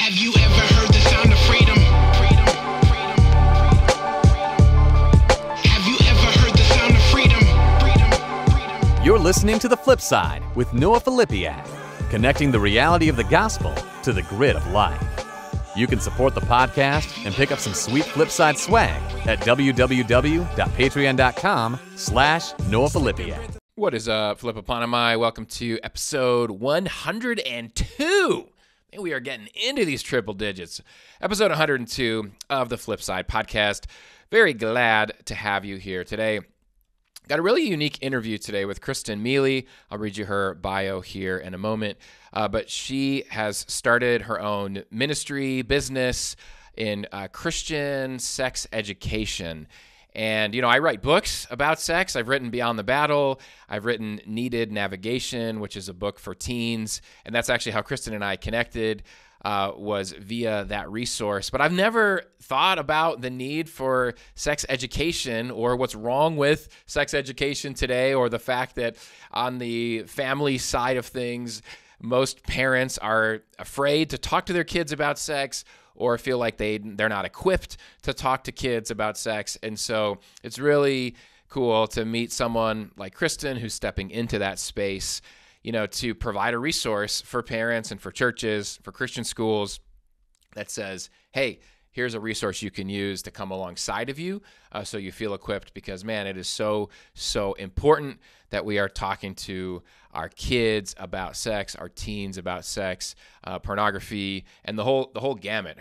Have you ever heard the sound of freedom? Have you ever heard the sound of freedom? You're listening to The Flip Side with Noah Filipiak, connecting the reality of the gospel to the grid of life. You can support the podcast and pick up some sweet Flipside swag at www.patreon.com/Noah Filipiak. What is up, Flip-A-Ponamai? Welcome to episode 102. And we are getting into these triple digits. Episode 102 of the Flipside podcast. Very glad to have you here today. Got a really unique interview today with Kristen Miele. I'll read you her bio here in a moment. But she has started her own ministry, business in Christian sex education. And, I write books about sex. I've written Beyond the Battle. I've written Needed Navigation, which is a book for teens. And that's actually how Kristen and I connected, was via that resource. But I've never thought about the need for sex education or what's wrong with sex education today, or the fact that on the family side of things, most parents are afraid to talk to their kids about sex, or feel like they're not equipped to talk to kids about sex. And so it's really cool to meet someone like Kristen who's stepping into that space, to provide a resource for parents and for churches, for Christian schools that says, hey, here's a resource you can use to come alongside of you so you feel equipped, because, man, it is so, so important that we are talking to our kids about sex, our teens about sex, pornography, and the whole gamut.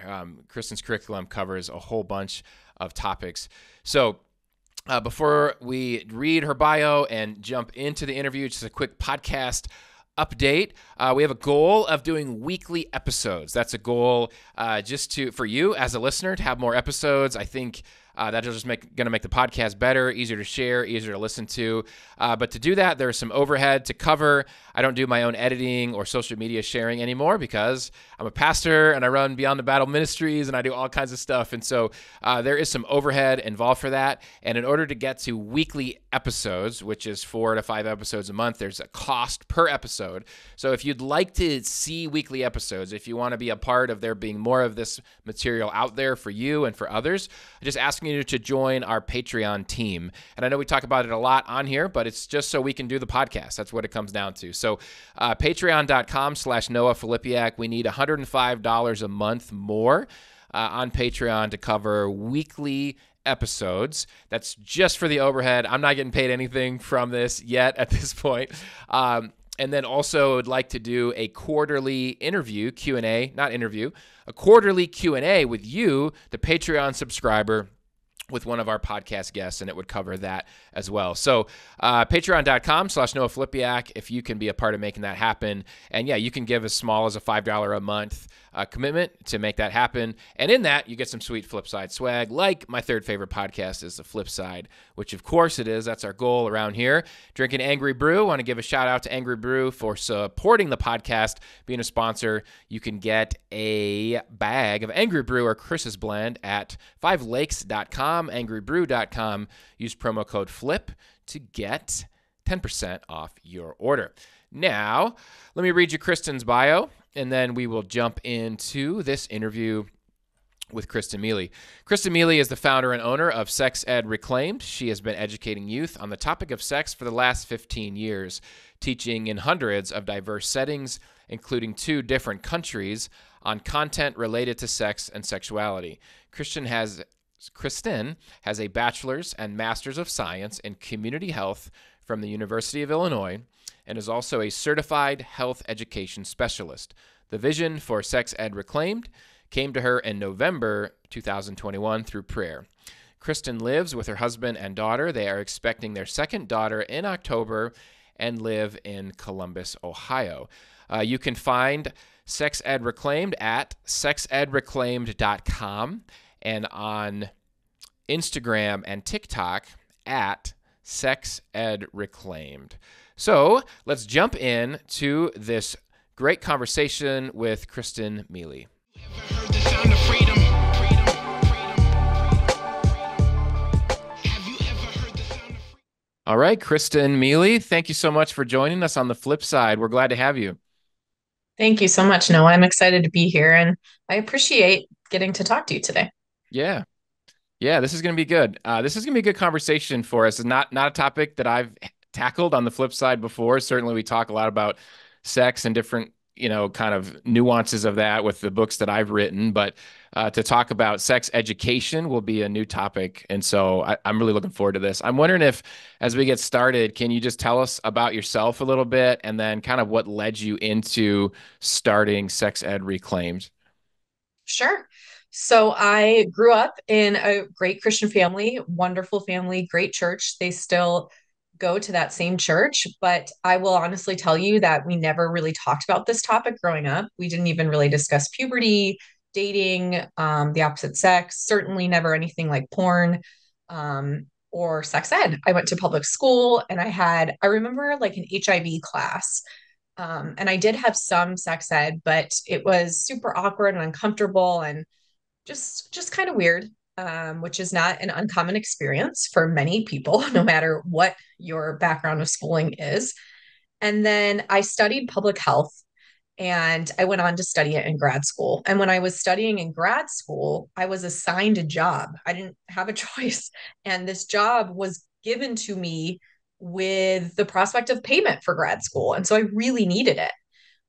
Kristen's curriculum covers a whole bunch of topics. So before we read her bio and jump into the interview, just a quick podcast update. We have a goal of doing weekly episodes. That's a goal for you as a listener to have more episodes. I think that's just going to make the podcast better, easier to share, easier to listen to. But to do that, there's some overhead to cover. I don't do my own editing or social media sharing anymore because I'm a pastor and I run Beyond the Battle Ministries and I do all kinds of stuff. And so there is some overhead involved for that. And in order to get to weekly episodes, which is 4 to 5 episodes a month, there's a cost per episode. So if you'd like to see weekly episodes, if you want to be a part of there being more of this material out there for you and for others, I'm just asking you to join our Patreon team. And I know we talk about it a lot on here, but it's just so we can do the podcast. That's what it comes down to. So patreon.com/Noah Filipiak. We need $105 a month more on Patreon to cover weekly episodes. That's just for the overhead. I'm not getting paid anything from this yet at this point. And then also would like to do a quarterly interview, Q&A, not interview, a quarterly Q&A with you, the Patreon subscriber, with one of our podcast guests, and it would cover that as well. So patreon.com/Noah Filipiak, if you can be a part of making that happen. And yeah, you can give as small as a $5 a month commitment to make that happen. And in that, you get some sweet Flipside swag, like my third favorite podcast is The Flipside, which of course it is. That's our goal around here. Drinking Angry Brew. Want to give a shout out to Angry Brew for supporting the podcast, being a sponsor. You can get a bag of Angry Brew or Chris's blend at 5lakes.com, angrybrew.com. Use promo code FLIP to get 10% off your order. Now, let me read you Kristen's bio, and then we will jump into this interview with Kristen Miele. Kristen Miele is the founder and owner of Sex Ed Reclaimed. She has been educating youth on the topic of sex for the last 15 years, teaching in hundreds of diverse settings, including 2 different countries, on content related to sex and sexuality. Kristen has a bachelor's and master's of science in community health from the University of Illinois and is also a certified health education specialist. The vision for Sex Ed Reclaimed came to her in November 2021 through prayer. Kristen lives with her husband and daughter. They are expecting their second daughter in October and live in Columbus, Ohio. You can find Sex Ed Reclaimed at sexedreclaimed.com and on Instagram and TikTok at Sex Ed Reclaimed. So let's jump in to this great conversation with Kristen Miele. All right, Kristen Miele, thank you so much for joining us on The Flip Side. We're glad to have you. Thank you so much, Noah. I'm excited to be here and I appreciate getting to talk to you today. Yeah. Yeah, this is going to be good. This is going to be a good conversation for us. It's not a topic that I've tackled on the flip side before. Certainly, we talk a lot about sex and different, kind of nuances of that with the books that I've written. But to talk about sex education will be a new topic, and so I'm really looking forward to this. I'm wondering if, as we get started, can you just tell us about yourself a little bit, and then kind of what led you into starting Sex Ed Reclaimed? Sure. So I grew up in a great Christian family, wonderful family, great church. They still go to that same church, but I will honestly tell you that we never really talked about this topic growing up. We didn't even really discuss puberty, dating, the opposite sex, certainly never anything like porn, or sex ed. I went to public school and I remember like an HIV class. And I did have some sex ed, but it was super awkward and uncomfortable and just kind of weird, which is not an uncommon experience for many people, no matter what your background of schooling is. And then I studied public health and I went on to study it in grad school. And when I was studying in grad school, I was assigned a job. I didn't have a choice. And this job was given to me with the prospect of payment for grad school. And so I really needed it.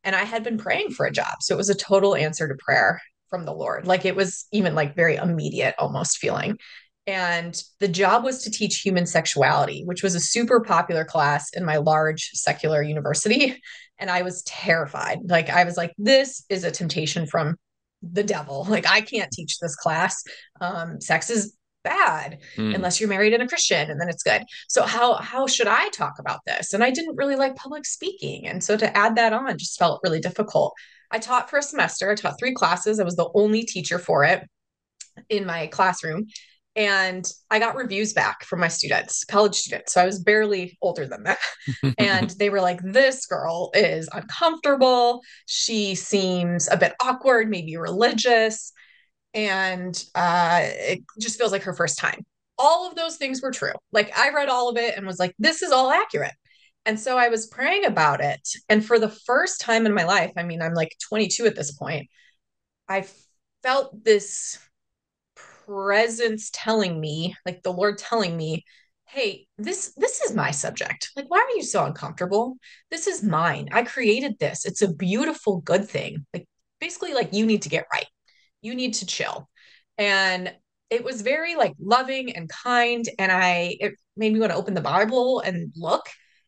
And I had been praying for a job. So it was a total answer to prayer from the Lord. Like it was even like very immediate almost feeling. And the job was to teach human sexuality, which was a super popular class in my large secular university. And I was terrified. Like I was like, this is a temptation from the devil. Like I can't teach this class. Sex is bad Hmm. unless you're married and a Christian, and then it's good. So how should I talk about this? And I didn't really like public speaking, and so to add that on just felt really difficult. I taught for a semester. I taught 3 classes. I was the only teacher for it in my classroom. And I got reviews back from my students, college students. So I was barely older than them. And they were like, this girl is uncomfortable. She seems a bit awkward, maybe religious. And it just feels like her first time. All of those things were true. Like I read all of it and was like, this is all accurate. And so I was praying about it. And for the first time in my life, I mean, I'm like 22 at this point, I felt this presence telling me, like the Lord telling me, hey, this is my subject. Like, why are you so uncomfortable? This is mine. I created this. It's a beautiful, good thing. Like basically, like you need to get right. You need to chill. And it was very like loving and kind. And it made me want to open the Bible and look.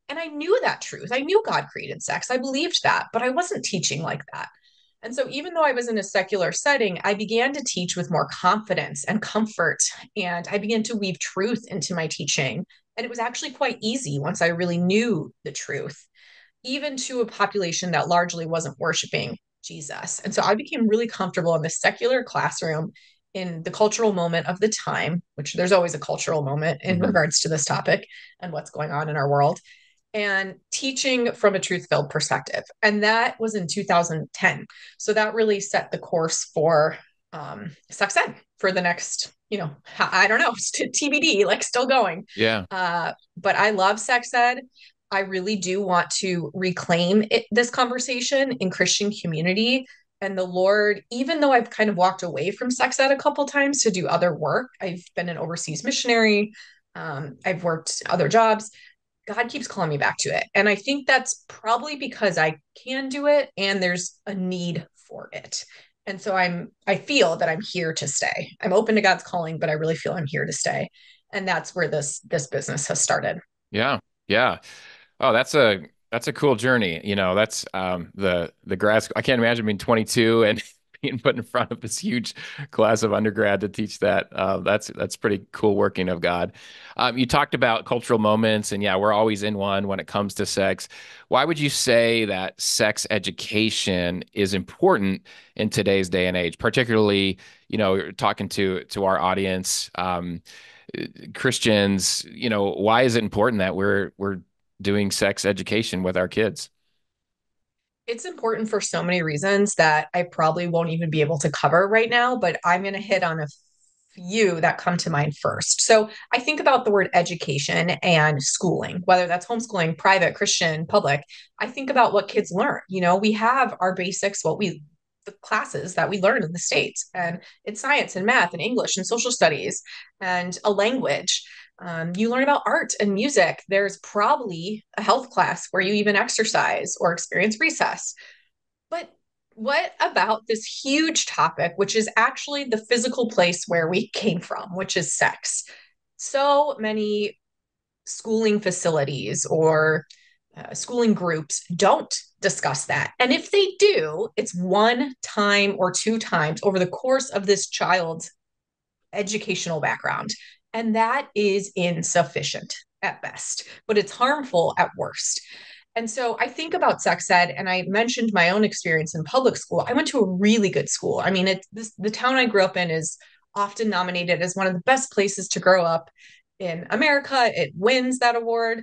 And I knew that truth. I knew God created sex. I believed that, but I wasn't teaching like that. And so, even though I was in a secular setting, I began to teach with more confidence and comfort. And I began to weave truth into my teaching. And it was actually quite easy once I really knew the truth, even to a population that largely wasn't worshiping Jesus. And so I became really comfortable in the secular classroom in the cultural moment of the time, which there's always a cultural moment in Hmm. regards to this topic and what's going on in our world, and teaching from a truth filled perspective. And that was in 2010. So that really set the course for sex ed for the next, I don't know, TBD, like still going. Yeah. But I love sex ed. I really do want to reclaim this conversation in Christian community. And the Lord, even though I've kind of walked away from sex ed a couple times to do other work, I've been an overseas missionary. I've worked other jobs. God keeps calling me back to it. And I think that's probably because I can do it and there's a need for it. And so I feel that I'm here to stay. I'm open to God's calling, but I really feel I'm here to stay. And that's where this business has started. Yeah. Yeah. Oh, that's a cool journey. That's the grad school. I can't imagine being 22 and being put in front of this huge class of undergrad to teach that. That's pretty cool working of God. You talked about cultural moments, and yeah, we're always in one when it comes to sex. Why would you say that sex education is important in today's day and age, particularly, talking to our audience, Christians, why is it important that we're doing sex education with our kids? It's important for so many reasons that I probably won't even be able to cover right now, but I'm going to hit on a few that come to mind first. So I think about the word education and schooling, whether that's homeschooling, private, Christian, public. I think about what kids learn. We have our basics, the classes that we learn in the States, and it's science and math and English and social studies and a language. You learn about art and music. There's probably a health class where you even exercise or experience recess. But what about this huge topic, which is actually the physical place where we came from, which is sex? So many schooling facilities or schooling groups don't discuss that. And if they do, it's one time or two times over the course of this child's educational background. And that is insufficient at best, but it's harmful at worst. And so I think about sex ed, and I mentioned my own experience in public school. I went to a really good school. I mean, the town I grew up in is often nominated as one of the best places to grow up in America. It wins that award,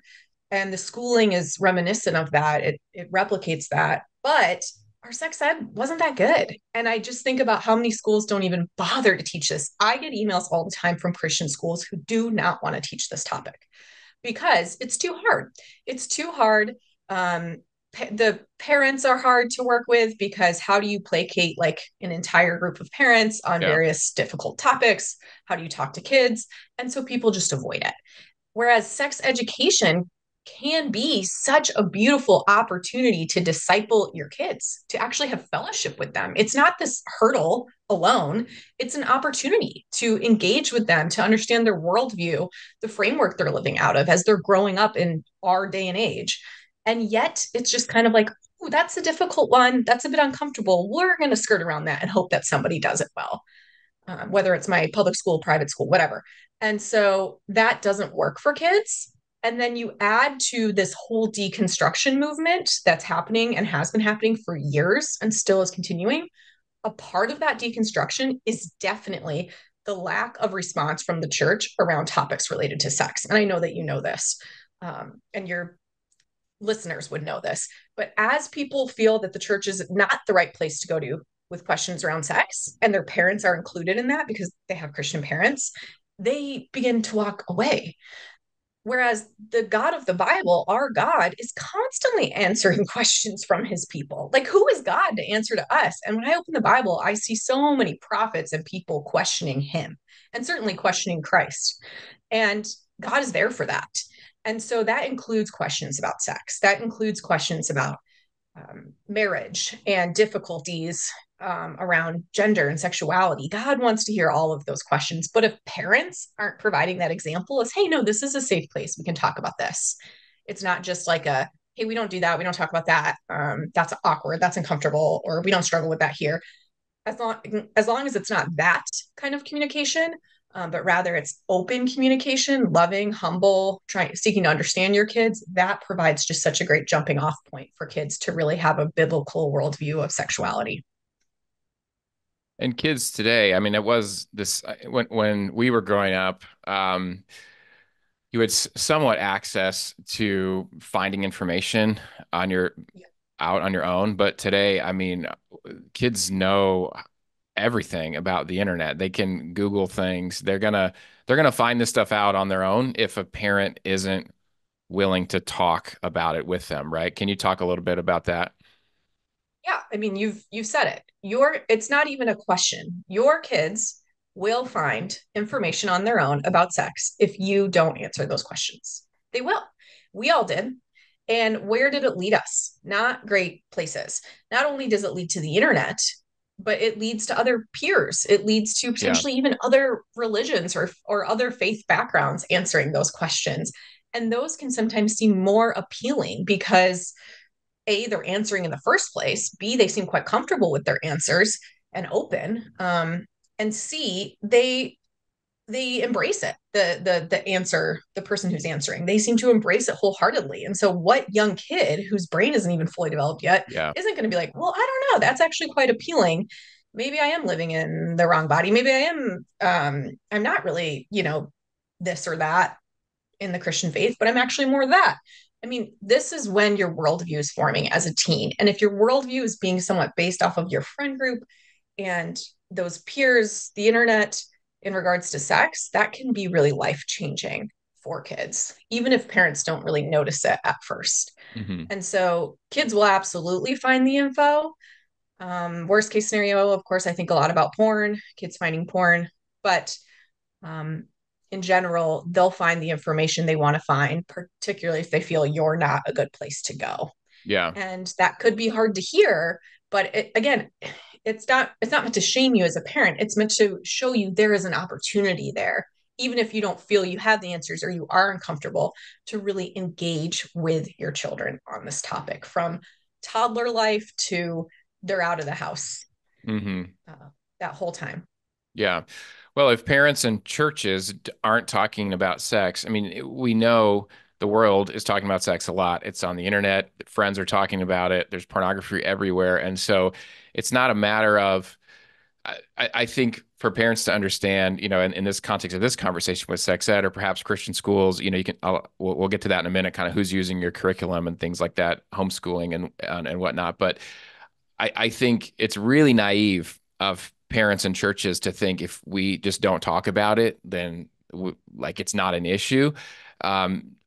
and the schooling is reminiscent of that. It replicates that, but our sex ed wasn't that good. And I just think about how many schools don't even bother to teach this. I get emails all the time from Christian schools who do not want to teach this topic because it's too hard. It's too hard. The parents are hard to work with because how do you placate like an entire group of parents on various difficult topics? How do you talk to kids? And so people just avoid it. Whereas sex education can be such a beautiful opportunity to disciple your kids, to actually have fellowship with them. It's not this hurdle alone, it's an opportunity to engage with them, to understand their worldview, the framework they're living out of as they're growing up in our day and age. And yet it's just kind of like, oh, that's a difficult one. That's a bit uncomfortable. We're going to skirt around that and hope that somebody does it well, whether it's my public school, private school, whatever. And so that doesn't work for kids. And then you add to this whole deconstruction movement that's happening and has been happening for years and still is continuing. A part of that deconstruction is definitely the lack of response from the church around topics related to sex. And I know that you know this, and your listeners would know this. But as people feel that the church is not the right place to go to with questions around sex, and their parents are included in that because they have Christian parents, they begin to walk away. Whereas the God of the Bible, our God, is constantly answering questions from his people. Like, who is God to answer to us? And when I open the Bible, I see so many prophets and people questioning him and certainly questioning Christ. And God is there for that. And so that includes questions about sex. That includes questions about marriage and difficulties around gender and sexuality. God wants to hear all of those questions. But if parents aren't providing that example as, hey, no, this is a safe place, we can talk about this. It's not just like a, hey, we don't do that. We don't talk about that. That's awkward. That's uncomfortable. Or we don't struggle with that here. As long as it's not that kind of communication, but rather it's open communication, loving, humble, seeking to understand your kids, that provides just such a great jumping off point for kids to really have a biblical worldview of sexuality. And kids today, I mean, it was this when we were growing up, you had somewhat access to finding information on your out on your own. But today, I mean, kids know everything about the internet. They can Google things. They're gonna find this stuff out on their own if a parent isn't willing to talk about it with them, right? Can you talk a little bit about that? Yeah, I mean, you've said it. It's not even a question. Your kids will find information on their own about sex if you don't answer those questions. They will. We all did. And where did it lead us? Not great places. Not only does it lead to the internet, but it leads to other peers. It leads to Yeah. potentially even other religions or other faith backgrounds answering those questions. And those can sometimes seem more appealing because A, they're answering in the first place. B, they seem quite comfortable with their answers and open. And C, they embrace it. The answer, the person who's answering, they seem to embrace it wholeheartedly. And so, what young kid whose brain isn't even fully developed yet Yeah. isn't going to be like, well, I don't know, that's actually quite appealing. Maybe I am living in the wrong body. Maybe I am. I'm not really, this or that in the Christian faith, but I'm actually more that. I mean, this is when your worldview is forming as a teen. And if your worldview is being somewhat based off of your friend group and those peers, the internet, in regards to sex, that can be really life-changing for kids, even if parents don't really notice it at first. Hmm. And so kids will absolutely find the info. Worst case scenario, of course, I think a lot about porn, kids finding porn, but um, in general, they'll find the information they want to find, particularly if they feel you're not a good place to go. Yeah. And that could be hard to hear, but again, it's not meant to shame you as a parent. It's meant to show you there is an opportunity there, even if you don't feel you have the answers or you are uncomfortable, to really engage with your children on this topic from toddler life to they're out of the house Hmm. uh, that whole time. Yeah. Well, if parents and churches aren't talking about sex, I mean, we know the world is talking about sex a lot. It's on the internet. Friends are talking about it. There's pornography everywhere. And so it's not a matter of, I think for parents to understand, in this context of this conversation with sex ed or perhaps Christian schools, we'll get to that in a minute, kind of who's using your curriculum and things like that, homeschooling and whatnot. But I think it's really naive of parents and churches to think if we just don't talk about it, then like it's not an issue.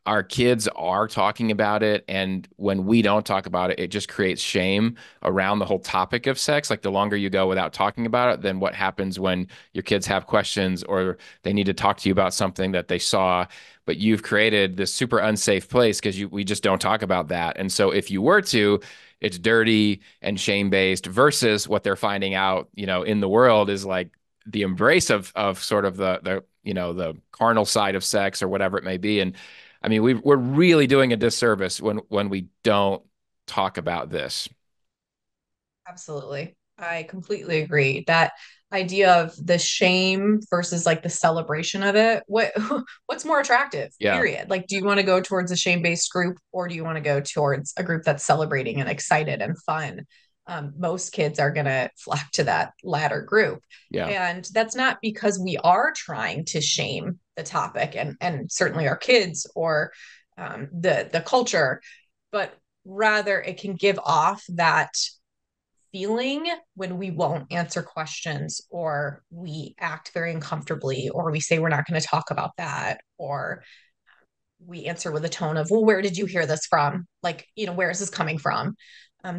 Our kids are talking about it, and when we don't talk about it, it just creates shame around the whole topic of sex. Like the longer you go without talking about it, then what happens when your kids have questions or they need to talk to you about something that they saw, but you've created this super unsafe place because we just don't talk about that. And so if you were to, it's dirty and shame based versus what they're finding out, in the world is like the embrace of sort of the carnal side of sex or whatever it may be. And I mean, we're really doing a disservice when we don't talk about this. Absolutely. I completely agree. That idea of the shame versus like the celebration of it. What's more attractive? Yeah. Period. Like, do you want to go towards a shame-based group or do you want to go towards a group that's celebrating and excited and fun? Most kids are going to flock to that latter group. Yeah. And that's not because we are trying to shame the topic and certainly our kids or the culture, but rather it can give off that feeling when we won't answer questions or we act very uncomfortably or we say we're not going to talk about that or we answer with a tone of, well, where did you hear this from? Like, where is this coming from?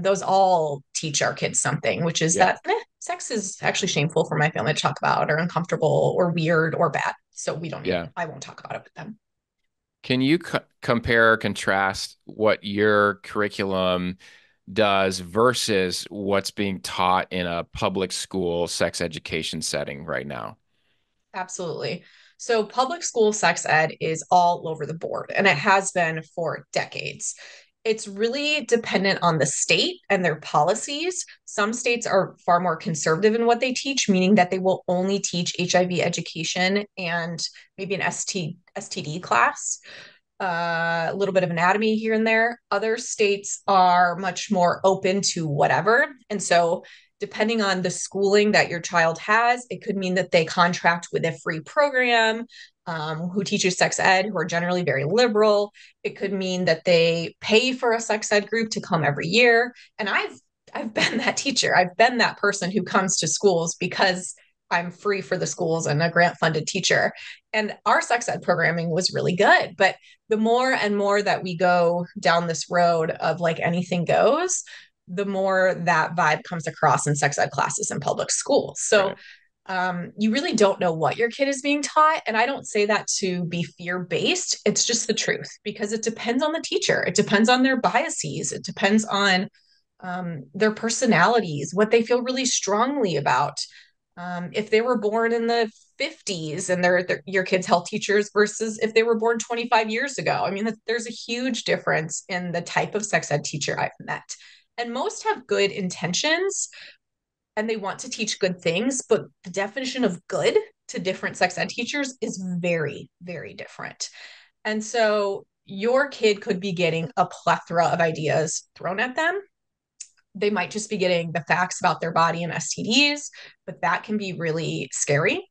Those all teach our kids something, which is Yeah. that sex is actually shameful for my family to talk about or uncomfortable or weird or bad. So Yeah. I won't talk about it with them. Can you compare or contrast what your curriculum does versus what's being taught in a public school sex education setting right now? Absolutely. So public school sex ed is all over the board, and it has been for decades. It's really dependent on the state and their policies. Some states are far more conservative in what they teach, meaning that they will only teach HIV education and maybe an STD class, a little bit of anatomy here and there. Other states are much more open to whatever. And so, depending on the schooling that your child has, it could mean that they contract with a free program who teaches sex ed, who are generally very liberal. It could mean that they pay for a sex ed group to come every year. And I've been that teacher. I've been that person who comes to schools because I'm free for the schools and a grant funded teacher. And our sex ed programming was really good. But the more and more that we go down this road of like anything goes, the more that vibe comes across in sex ed classes in public schools. So Right. you really don't know what your kid is being taught. And I don't say that to be fear based. It's just the truth because it depends on the teacher. It depends on their biases. It depends on their personalities, what they feel really strongly about. If they were born in the 50s and they're your kids' health teachers versus if they were born 25 years ago. I mean, there's a huge difference in the type of sex ed teacher I've met. And most have good intentions and they want to teach good things, but the definition of good to different sex ed teachers is very, very different. And so your kid could be getting a plethora of ideas thrown at them. They might just be getting the facts about their body and STDs, but that can be really scary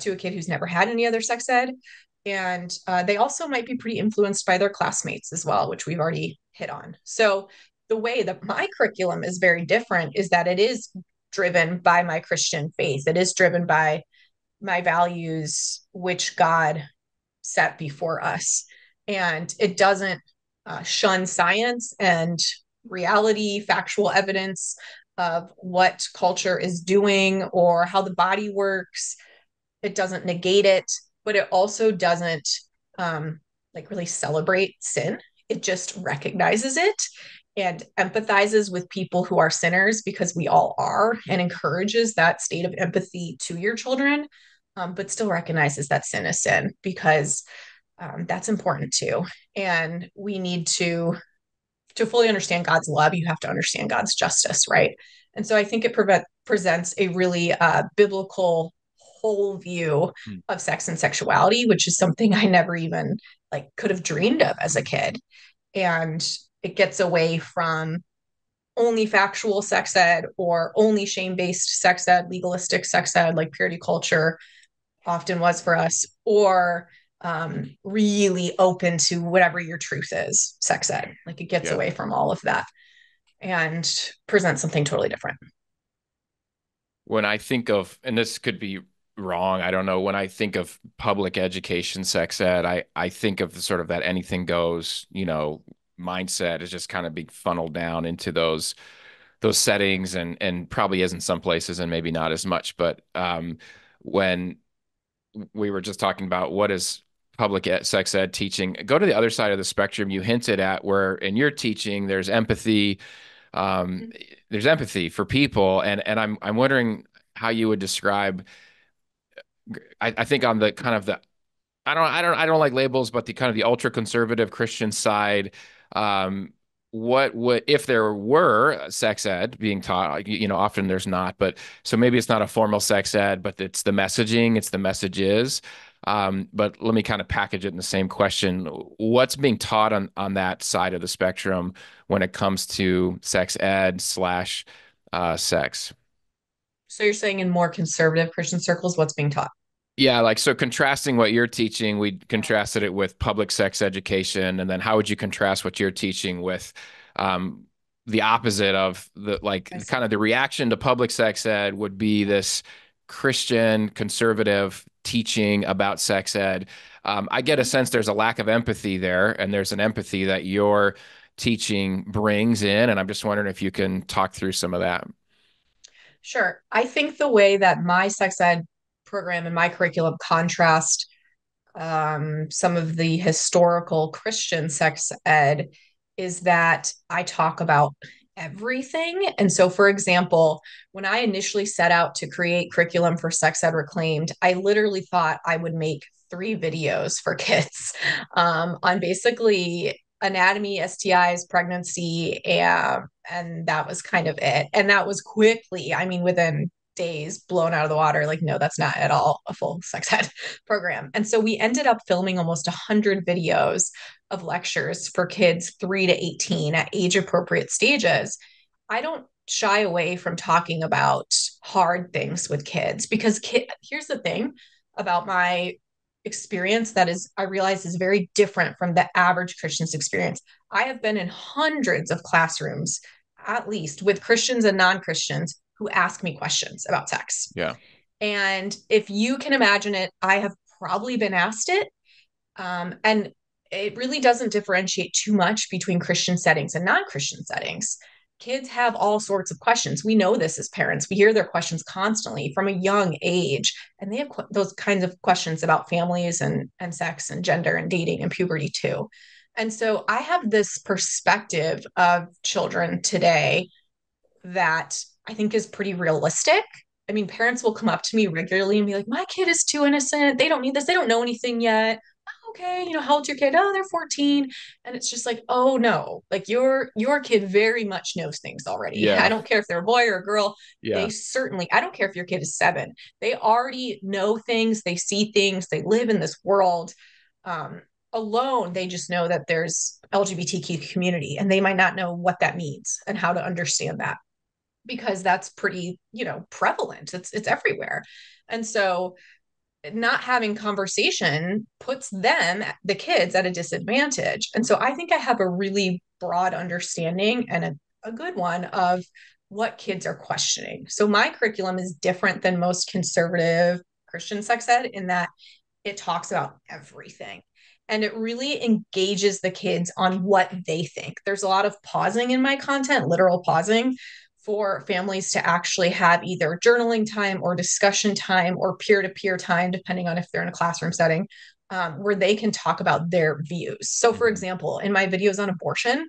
to a kid who's never had any other sex ed. And they also might be pretty influenced by their classmates as well, which we've already hit on. So the way that my curriculum is very different is that it is driven by my Christian faith. It is driven by my values, which God set before us. And it doesn't shun science and reality, factual evidence of what culture is doing or how the body works. It doesn't negate it, but it also doesn't like really celebrate sin. It just recognizes it and empathizes with people who are sinners because we all are, and encourages that state of empathy to your children, but still recognizes that sin is sin because that's important too. And we need to fully understand God's love, you have to understand God's justice, right? And so I think it presents a really biblical whole view Mm. of sex and sexuality, which is something I never even like could have dreamed of as a kid. And it gets away from only factual sex ed or only shame-based sex ed, legalistic sex ed, like purity culture often was for us, or really open to whatever your truth is, sex ed. Like it gets Yeah. away from all of that and presents something totally different. When I think of, and this could be wrong, I don't know, when I think of public education sex ed, I think of the sort of that anything goes, mindset is just kind of being funneled down into those settings, and probably is in some places and maybe not as much. But when we were just talking about what is sex ed teaching, go to the other side of the spectrum. You hinted at where in your teaching um, there's empathy for people, and I'm wondering how you would describe. I think on the kind of the I don't like labels, but the kind of the ultra conservative Christian side. Um, what would, if there were sex ed being taught? Often there's not, but so maybe it's not a formal sex ed, but it's the messaging, it's the messages. But let me kind of package it in the same question. What's being taught on that side of the spectrum when it comes to sex ed slash sex? So you're saying in more conservative Christian circles, what's being taught? Yeah, like so contrasting what you're teaching, we contrasted it with public sex education, and then how would you contrast what you're teaching with um, the opposite of the I like see. kind of the reaction to public sex ed would be this Christian conservative teaching about sex ed. I get a sense there's a lack of empathy there, and there's an empathy that your teaching brings in, and I'm just wondering if you can talk through some of that. Sure. I think the way that my sex ed program and my curriculum contrast some of the historical Christian sex ed is that I talk about everything. And so, for example, when I initially set out to create curriculum for Sex Ed Reclaimed, I literally thought I would make 3 videos for kids on basically anatomy, STIs, pregnancy, and that was kind of it. And that was quickly, I mean, within days, blown out of the water. Like, no, that's not at all a full sex ed program. And so we ended up filming almost 100 videos of lectures for kids 3 to 18 at age appropriate stages. I don't shy away from talking about hard things with kids because here's the thing about my experience that is I realize is very different from the average Christian's experience. I have been in hundreds of classrooms, at least with Christians and non-Christians, who ask me questions about sex. Yeah. And if you can imagine it, I have probably been asked it. And it really doesn't differentiate too much between Christian settings and non Christian settings. Kids have all sorts of questions. We know this as parents. We hear their questions constantly from a young age, and they have those kinds of questions about families and sex and gender and dating and puberty too. And so I have this perspective of children today that I think is pretty realistic. I mean, parents will come up to me regularly and be like, my kid is too innocent. They don't need this. They don't know anything yet. "Oh, okay, how old's your kid? Oh, they're 14." And it's just like, oh no, like your kid very much knows things already. I Yeah. don't care if they're a boy or a girl. They Yeah. certainly, I don't care if your kid is 7. They already know things, they see things, they live in this world. Um, Alone, they just know that there's LGBTQ community and they might not know what that means and how to understand that because that's pretty, prevalent. It's everywhere. And so not having conversation puts them, the kids, at a disadvantage. And so I think I have a really broad understanding and a good one of what kids are questioning. So my curriculum is different than most conservative Christian sex ed in that it talks about everything. And it really engages the kids on what they think. There's a lot of pausing in my content, literal pausing, for families to actually have either journaling time or discussion time or peer to peer time, depending on if they're in a classroom setting, where they can talk about their views. So, for example, in my videos on abortion,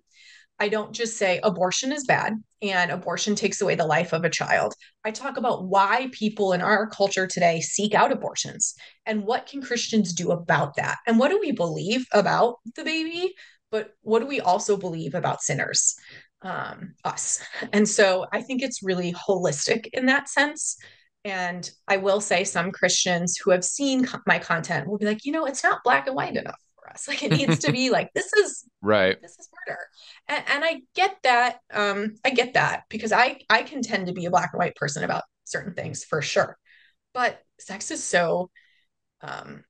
I don't just say abortion is bad and abortion takes away the life of a child. I talk about why people in our culture today seek out abortions and what can Christians do about that? And what do we believe about the baby? But what do we also believe about sinners, us? And so I think it's really holistic in that sense. And I will say some Christians who have seen my content will be like, it's not black and white enough for us. Like it needs to be like, Right. this is murder. And I get that. I get that because I can tend to be a black and white person about certain things for sure. But sex um,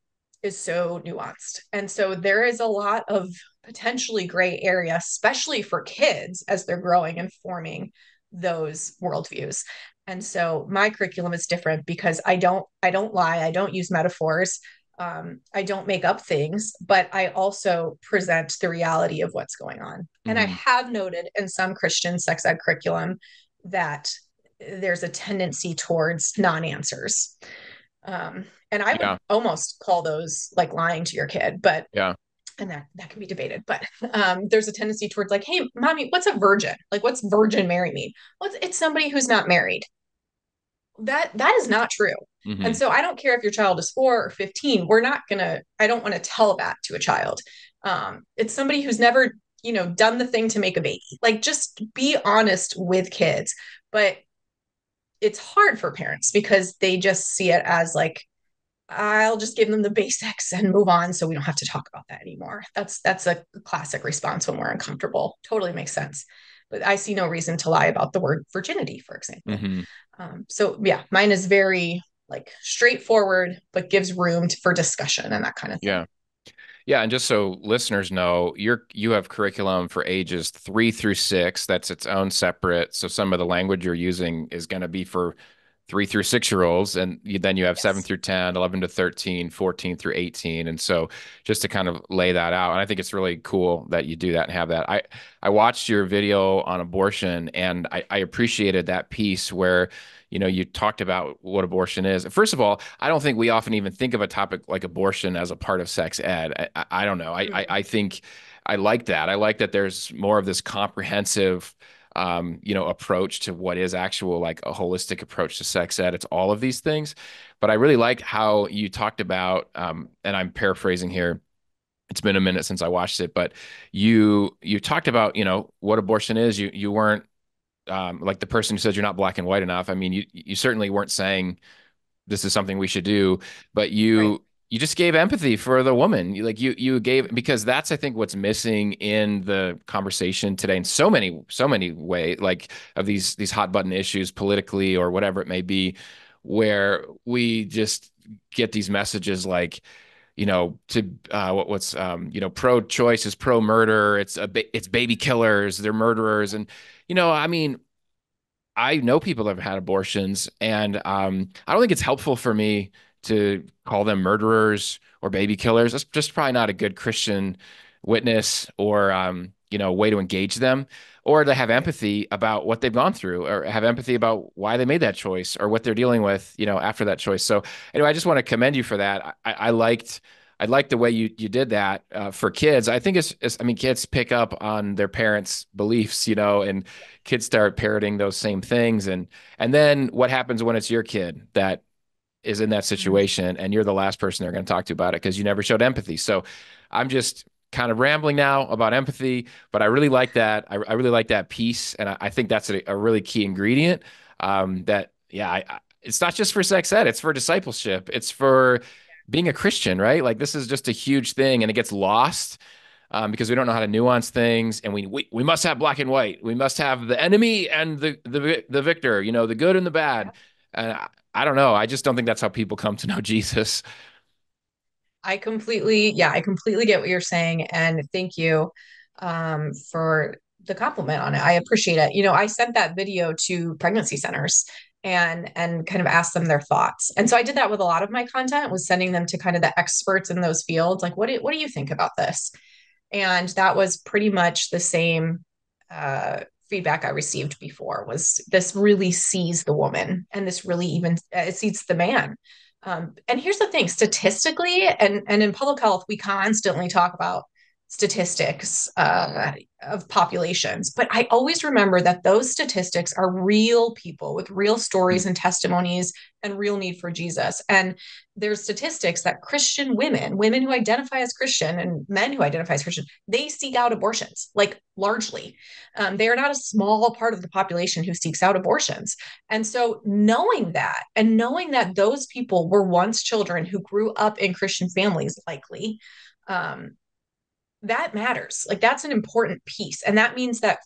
is so nuanced. And so there is a lot of potentially gray area, especially for kids as they're growing and forming those worldviews. And so my curriculum is different because I don't lie, I don't use metaphors. I don't make up things, but I also present the reality of what's going on. And I have noted in some Christian sex ed curriculum that there's a tendency towards non-answers. And I would Yeah. almost call those like lying to your kid, but Yeah. and that can be debated. But there's a tendency towards like, hey, mommy, what's a virgin? Like, what's Virgin Mary mean? Well, it's somebody who's not married. That is not true. And Hmm. so I don't care if your child is 4 or 15. I don't want to tell that to a child. It's somebody who's never, done the thing to make a baby. Like, just be honest with kids. But it's hard for parents because they just see it as like, I'll just give them the basics and move on so we don't have to talk about that anymore. That's a classic response when we're uncomfortable. Totally makes sense. But I see no reason to lie about the word virginity, for example. Hmm. So yeah, mine is very like straightforward, but gives room for discussion and that kind of thing. Yeah. Yeah, and just so listeners know, you have curriculum for ages 3 through 6. That's its own separate. So some of the language you're using is going to be for 3 through 6 year olds, and then you have 7 Yes. through 10, 11 to 13, 14 through 18. And so just to kind of lay that out, and I think it's really cool that you do that and have that. I watched your video on abortion, and I appreciated that piece where you talked about what abortion is. First of all, I don't think we often even think of a topic like abortion as a part of sex ed. I don't know. Mm. I think I like that. I like that there's more of this comprehensive, approach to what is actual like a holistic approach to sex ed. It's all of these things. But I really liked how you talked about, and I'm paraphrasing here. It's been a minute since I watched it, but you talked about, what abortion is. You weren't like the person who says you're not black and white enough. I mean, you certainly weren't saying this is something we should do, but Right. you just gave empathy for the woman. You gave, because that's I think what's missing in the conversation today in so many ways, like of these hot button issues politically or whatever it may be, where we just get these messages like, to what's pro choice is pro murder. It's baby killers. They're murderers. And, I mean, I know people that have had abortions, and I don't think it's helpful for me to call them murderers or baby killers. That's just probably not a good Christian witness or way to engage them, or to have Right. empathy about what they've gone through, or have empathy about why they made that choice or what they're dealing with, after that choice. So anyway, I just want to commend you for that. I liked the way you did that for kids. I think I mean, kids pick up on their parents' beliefs, and kids start parroting those same things. And then what happens when it's your kid that is in that Mm. situation and you're the last person they're going to talk to about it because you never showed empathy. So I'm just kind of rambling now about empathy, but I really like that. I really like that piece. And I think that's a really key ingredient that, yeah, it's not just for sex ed, it's for discipleship. It's for being a Christian, right? Like this is just a huge thing and it gets lost because we don't know how to nuance things, and we must have black and white. We must have the enemy and the victor, the good and the bad. And I don't know. I just don't think that's how people come to know Jesus. I completely get what you're saying. And thank you for the compliment on it. I appreciate it. I sent that video to pregnancy centers and kind of ask them their thoughts. And so I did that with a lot of my content, was sending them to kind of the experts in those fields. Like, what do you think about this? And that was pretty much the same feedback I received before, was this really sees the woman, and this really even it sees the man. And here's the thing, statistically, and in public health, we constantly talk about statistics of populations, but I always remember that those statistics are real people with real stories and testimonies and real need for Jesus. And there's statistics that Christian women who identify as Christian, and men who identify as Christian, they seek out abortions, like largely. They are not a small part of the population who seeks out abortions. And so knowing that, and knowing that those people were once children who grew up in Christian families, likely, that matters. Like, that's an important piece. And that means that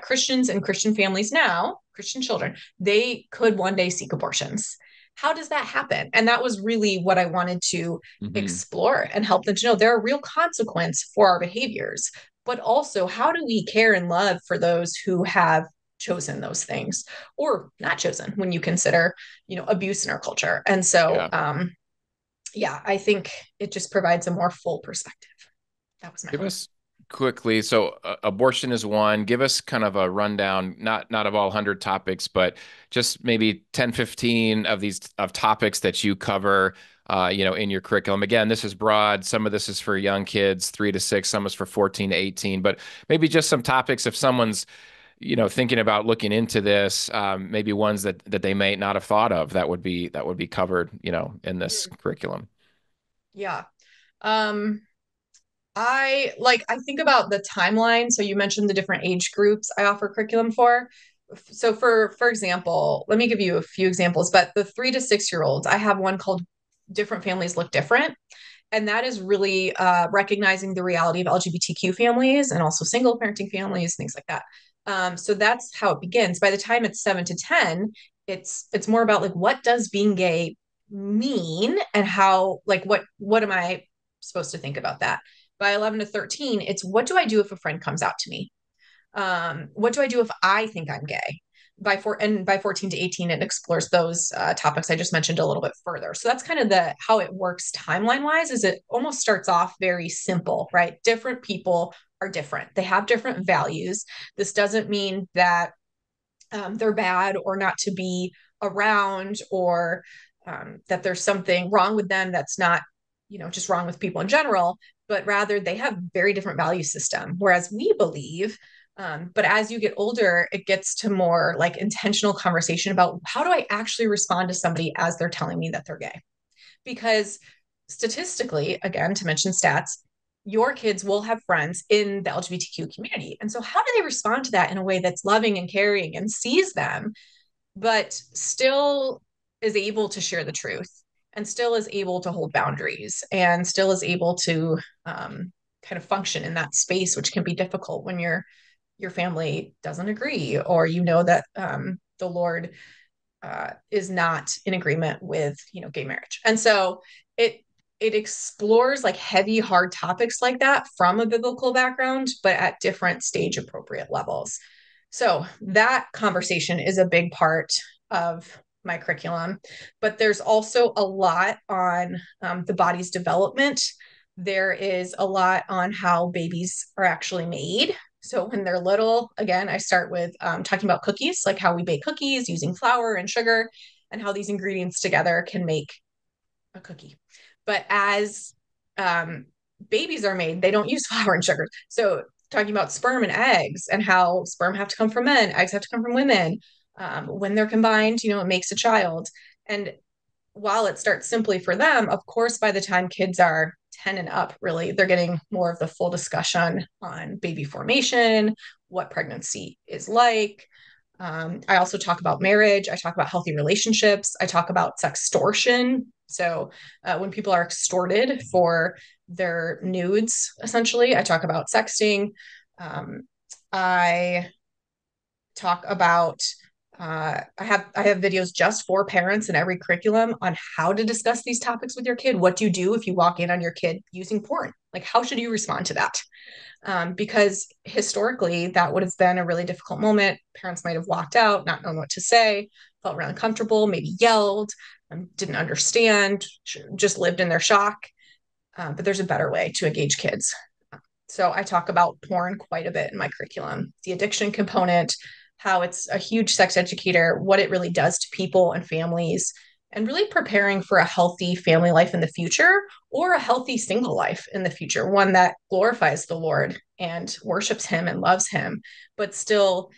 Christians and Christian families now, Christian children, they could one day seek abortions. How does that happen? And that was really what I wanted to explore and help them to know there are real consequences for our behaviors, but also how do we care and love for those who have chosen those things, or not chosen, when you consider, abuse in our culture. And so, yeah, I think it just provides a more full perspective. That was my Give hope. us quickly. So abortion is one. Give us kind of a rundown, not of all 100 topics, but just maybe 10, 15 of these topics that you cover, in your curriculum. Again, this is broad. Some of this is for young kids, 3 to 6. Some is for 14 to 18. But maybe just some topics if someone's, thinking about looking into this, maybe ones that they may not have thought of that would be covered, in this curriculum. Yeah. I think about the timeline. So you mentioned the different age groups I offer curriculum for. So for example, let me give you a few examples, but the 3 to 6 year olds, I have one called Different Families Look Different. And that is really recognizing the reality of LGBTQ families and also single parenting families, things like that. So that's how it begins. By the time it's 7 to 10, it's more about like, what does being gay mean, and how, like, what am I supposed to think about that? By 11 to 13, it's what do I do if a friend comes out to me? What do I do if I think I'm gay? By 14 to 18, it explores those topics I just mentioned a little bit further. So that's kind of how it works timeline wise. Is it almost starts off very simple, right? Different people are different. They have different values. This doesn't mean that they're bad or not to be around, or that there's something wrong with them that's not, just wrong with people in general, but rather they have very different value system, whereas we believe. But as you get older, it gets to more like intentional conversation about how do I actually respond to somebody as they're telling me that they're gay? Because statistically, again, to mention stats, your kids will have friends in the LGBTQ community. And so how do they respond to that in a way that's loving and caring and sees them, but still is able to share the truth, and still is able to hold boundaries, and still is able to kind of function in that space, which can be difficult when your family doesn't agree, or that the Lord is not in agreement with gay marriage. And so it explores like heavy, hard topics like that from a biblical background, but at different stage appropriate levels. So that conversation is a big part of my curriculum, but there's also a lot on the body's development. There is a lot on how babies are actually made. So when they're little, again, I start with talking about cookies, like how we bake cookies using flour and sugar, and how these ingredients together can make a cookie. But as babies are made, they don't use flour and sugar. So talking about sperm and eggs, and how sperm have to come from men, eggs have to come from women. When they're combined, it makes a child. And while it starts simply for them, of course, by the time kids are 10 and up, really, they're getting more of the full discussion on baby formation, what pregnancy is like. I also talk about marriage. I talk about healthy relationships. I talk about sextortion. So when people are extorted for their nudes, essentially, I talk about sexting. I talk about I have videos just for parents in every curriculum on how to discuss these topics with your kid. What do you do if you walk in on your kid using porn? Like, how should you respond to that? Because historically, that would have been a really difficult moment. Parents might have walked out, not known what to say, felt really uncomfortable, maybe yelled, didn't understand, just lived in their shock. But there's a better way to engage kids. So I talk about porn quite a bit in my curriculum, the addiction component, how it's a huge sex educator, what it really does to people and families, and really preparing for a healthy family life in the future or a healthy single life in the future, one that glorifies the Lord and worships Him and loves Him, but still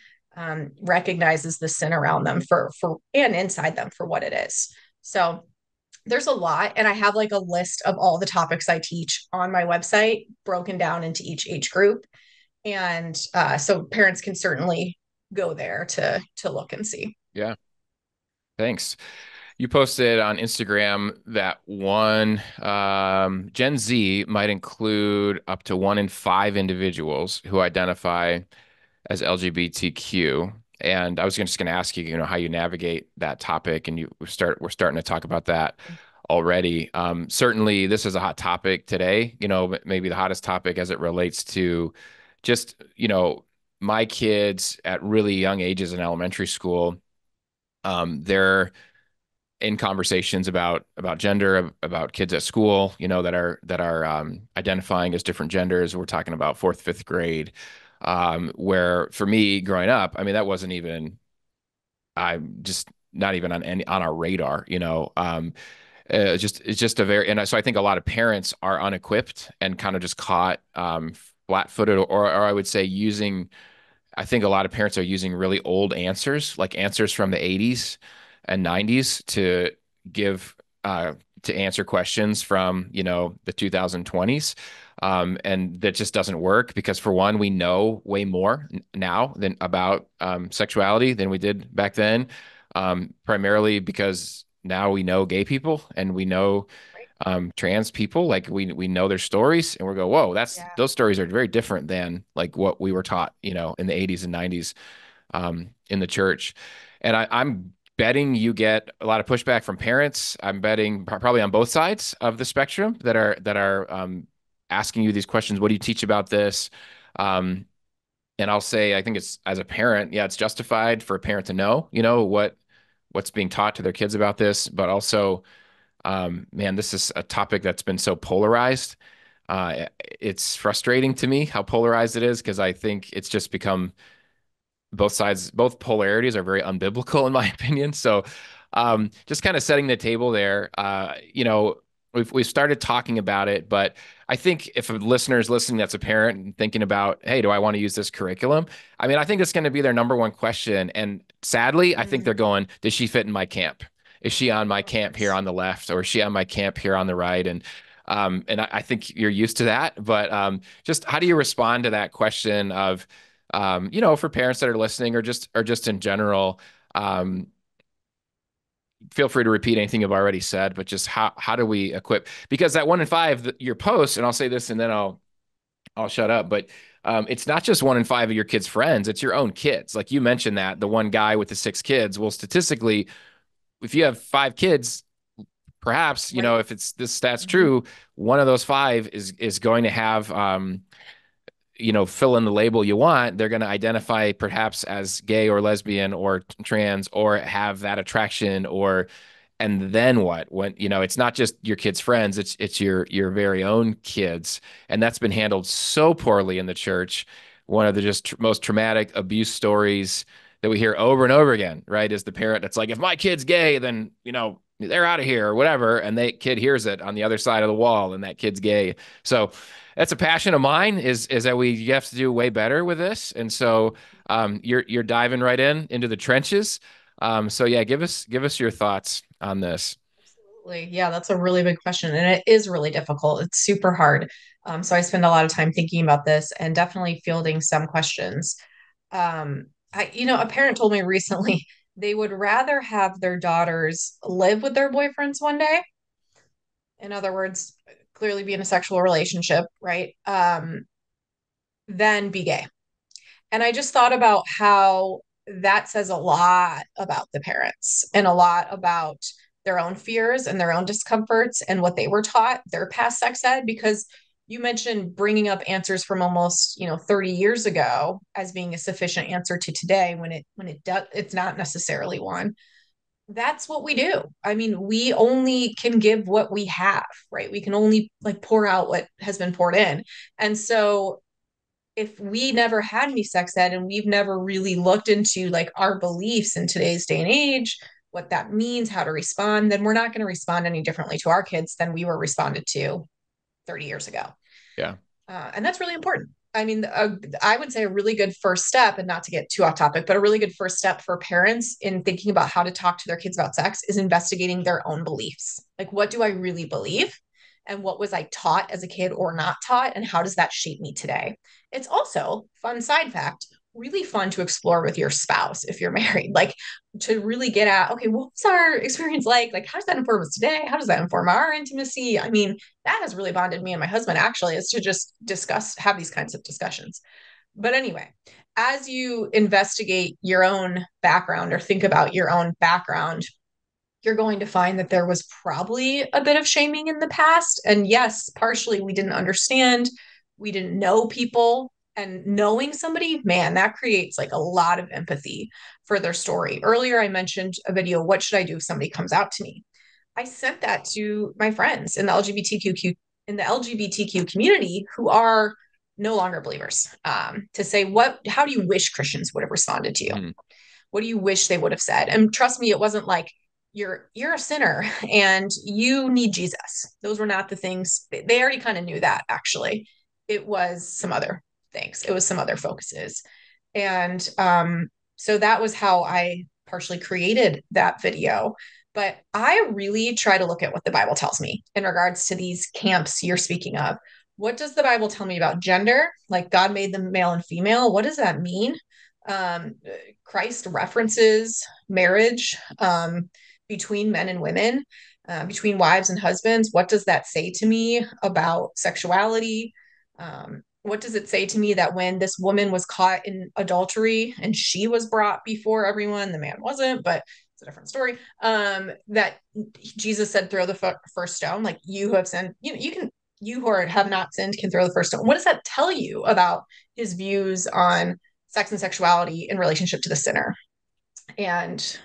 recognizes the sin around them for and inside them for what it is. So there's a lot, and I have like a list of all the topics I teach on my website broken down into each age group, and so parents can certainly go there to look and see. Yeah. Thanks. You posted on Instagram that one Gen Z might include up to 1 in 5 individuals who identify as LGBTQ. And I was just going to ask you, how you navigate that topic, and we're starting to talk about that already. Certainly, this is a hot topic today. Maybe the hottest topic as it relates to just my kids at really young ages in elementary school. They're in conversations about gender, about kids at school, that are identifying as different genders. We're talking about 4th, 5th grade, where for me growing up, I mean, that wasn't even, I'm just not even on our radar, it's just a very, and so I think a lot of parents are unequipped and kind of just caught flat-footed, or I would say I think a lot of parents are using really old answers, like answers from the 80s and 90s to give to answer questions from the 2020s, and that just doesn't work because, for one, we know way more now than about sexuality than we did back then, primarily because now we know gay people and we know trans people. Like we know their stories, and we go, whoa, Yeah. those stories are very different than like what we were taught in the 80s and 90s in the church. And I'm betting you get a lot of pushback from parents. I'm betting probably on both sides of the spectrum that are asking you these questions. What do you teach about this? And I'll say, I think it's, as a parent, yeah, it's justified for a parent to know, what's being taught to their kids about this, but also, man, this is a topic that's been so polarized. It's frustrating to me how polarized it is, because I think it's just become both sides, both polarities are very unbiblical in my opinion. So, just kind of setting the table there, we've started talking about it, but I think if a listener is listening that's a parent and thinking about, hey, do I want to use this curriculum? I mean, I think it's going to be their number one question. And sadly, I think they're going, does she fit in my camp? Is she on my camp here on the left, or is she on my camp here on the right? And I think you're used to that, but just how do you respond to that question of, for parents that are listening, or just in general, feel free to repeat anything you've already said, but just how do we equip? Because that 1 in 5, your post, and I'll say this and then I'll shut up, but it's not just 1 in 5 of your kids' friends, it's your own kids. Like you mentioned, that the one guy with the 6 kids, well, statistically, if you have 5 kids, perhaps, Right. if it's this stat's true, one of those 5 is going to have, fill in the label you want. They're going to identify perhaps as gay or lesbian or trans, or have that attraction, and then what? When, it's not just your kids' friends, it's your very own kids. And that's been handled so poorly in the church. One of the just most traumatic abuse stories that we hear over and over again, right, is the parent that's like, if my kid's gay, then, they're out of here or whatever. And the kid hears it on the other side of the wall, and that kid's gay. So that's a passion of mine, is that you have to do way better with this. And so you're diving right into the trenches. So yeah, give us your thoughts on this. Absolutely. Yeah, that's a really big question. And it is really difficult. It's super hard. So I spend a lot of time thinking about this and definitely fielding some questions. A parent told me recently they would rather have their daughters live with their boyfriends one day. In other words, clearly be in a sexual relationship, right? Than be gay. And I just thought about how that says a lot about the parents and a lot about their own fears and their own discomforts and what they were taught, their past sex ed, because you mentioned bringing up answers from almost 30 years ago as being a sufficient answer to today, when it's not necessarily one. that's what we do. I mean, we only can give what we have, right? We can only like pour out what has been poured in. And so if we never had any sex ed and we've never really looked into like our beliefs in today's day and age, what that means, how to respond, then we're not going to respond any differently to our kids than we were responded to 30 years ago. Yeah. And that's really important. I mean, I would say a really good first step, and not to get too off topic, but a really good first step for parents in thinking about how to talk to their kids about sex is investigating their own beliefs. Like, what do I really believe? And what was I taught as a kid or not taught? And how does that shape me today? It's also, fun side fact, really fun to explore with your spouse if you're married, like to really get at, okay, what's our experience like? Like, how does that inform us today? How does that inform our intimacy? I mean, that has really bonded me and my husband actually, is to just discuss, have these kinds of discussions. But anyway, as you investigate your own background or think about your own background, you're going to find that there was probably a bit of shaming in the past. And yes, partially we didn't understand, we didn't know people. And knowing somebody, man, that creates like a lot of empathy for their story. Earlier, I mentioned a video, what should I do if somebody comes out to me? I sent that to my friends in the LGBTQ community who are no longer believers, to say, how do you wish Christians would have responded to you? Mhm. What do you wish they would have said? And trust me, it wasn't like you're a sinner and you need Jesus. Those were not the things. They already kind of knew that, actually. It was some other things. It was some other focuses. And so that was how I partially created that video. But I really try to look at what the Bible tells me in regards to these camps you're speaking of. What does the Bible tell me about gender? Like, God made them male and female. What does that mean? Um, Christ references marriage, between men and women, between wives and husbands. What does that say to me about sexuality? What does it say to me that when this woman was caught in adultery and she was brought before everyone, the man wasn't, but it's a different story, that Jesus said, throw the first stone, like, you who have sinned, you who have not sinned can throw the first stone. What does that tell you about his views on sex and sexuality in relationship to the sinner? And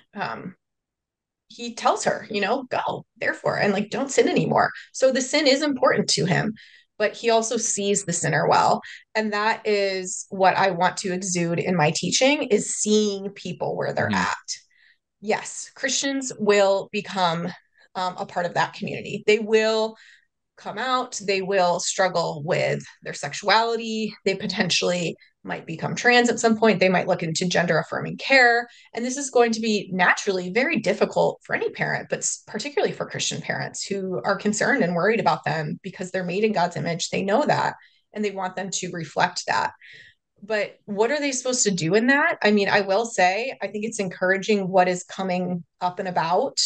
he tells her, go, therefore, and like, don't sin anymore. So the sin is important to him, but he also sees the sinner well. And that is what I want to exude in my teaching, is seeing people where they're Mhm. at. Yes, Christians will become a part of that community. They will come out, they will struggle with their sexuality, they potentially might become trans at some point, they might look into gender affirming care. And this is going to be naturally very difficult for any parent, but particularly for Christian parents who are concerned and worried about them because they're made in God's image. They know that and they want them to reflect that. But what are they supposed to do in that? I mean, I will say, I think it's encouraging what is coming up and about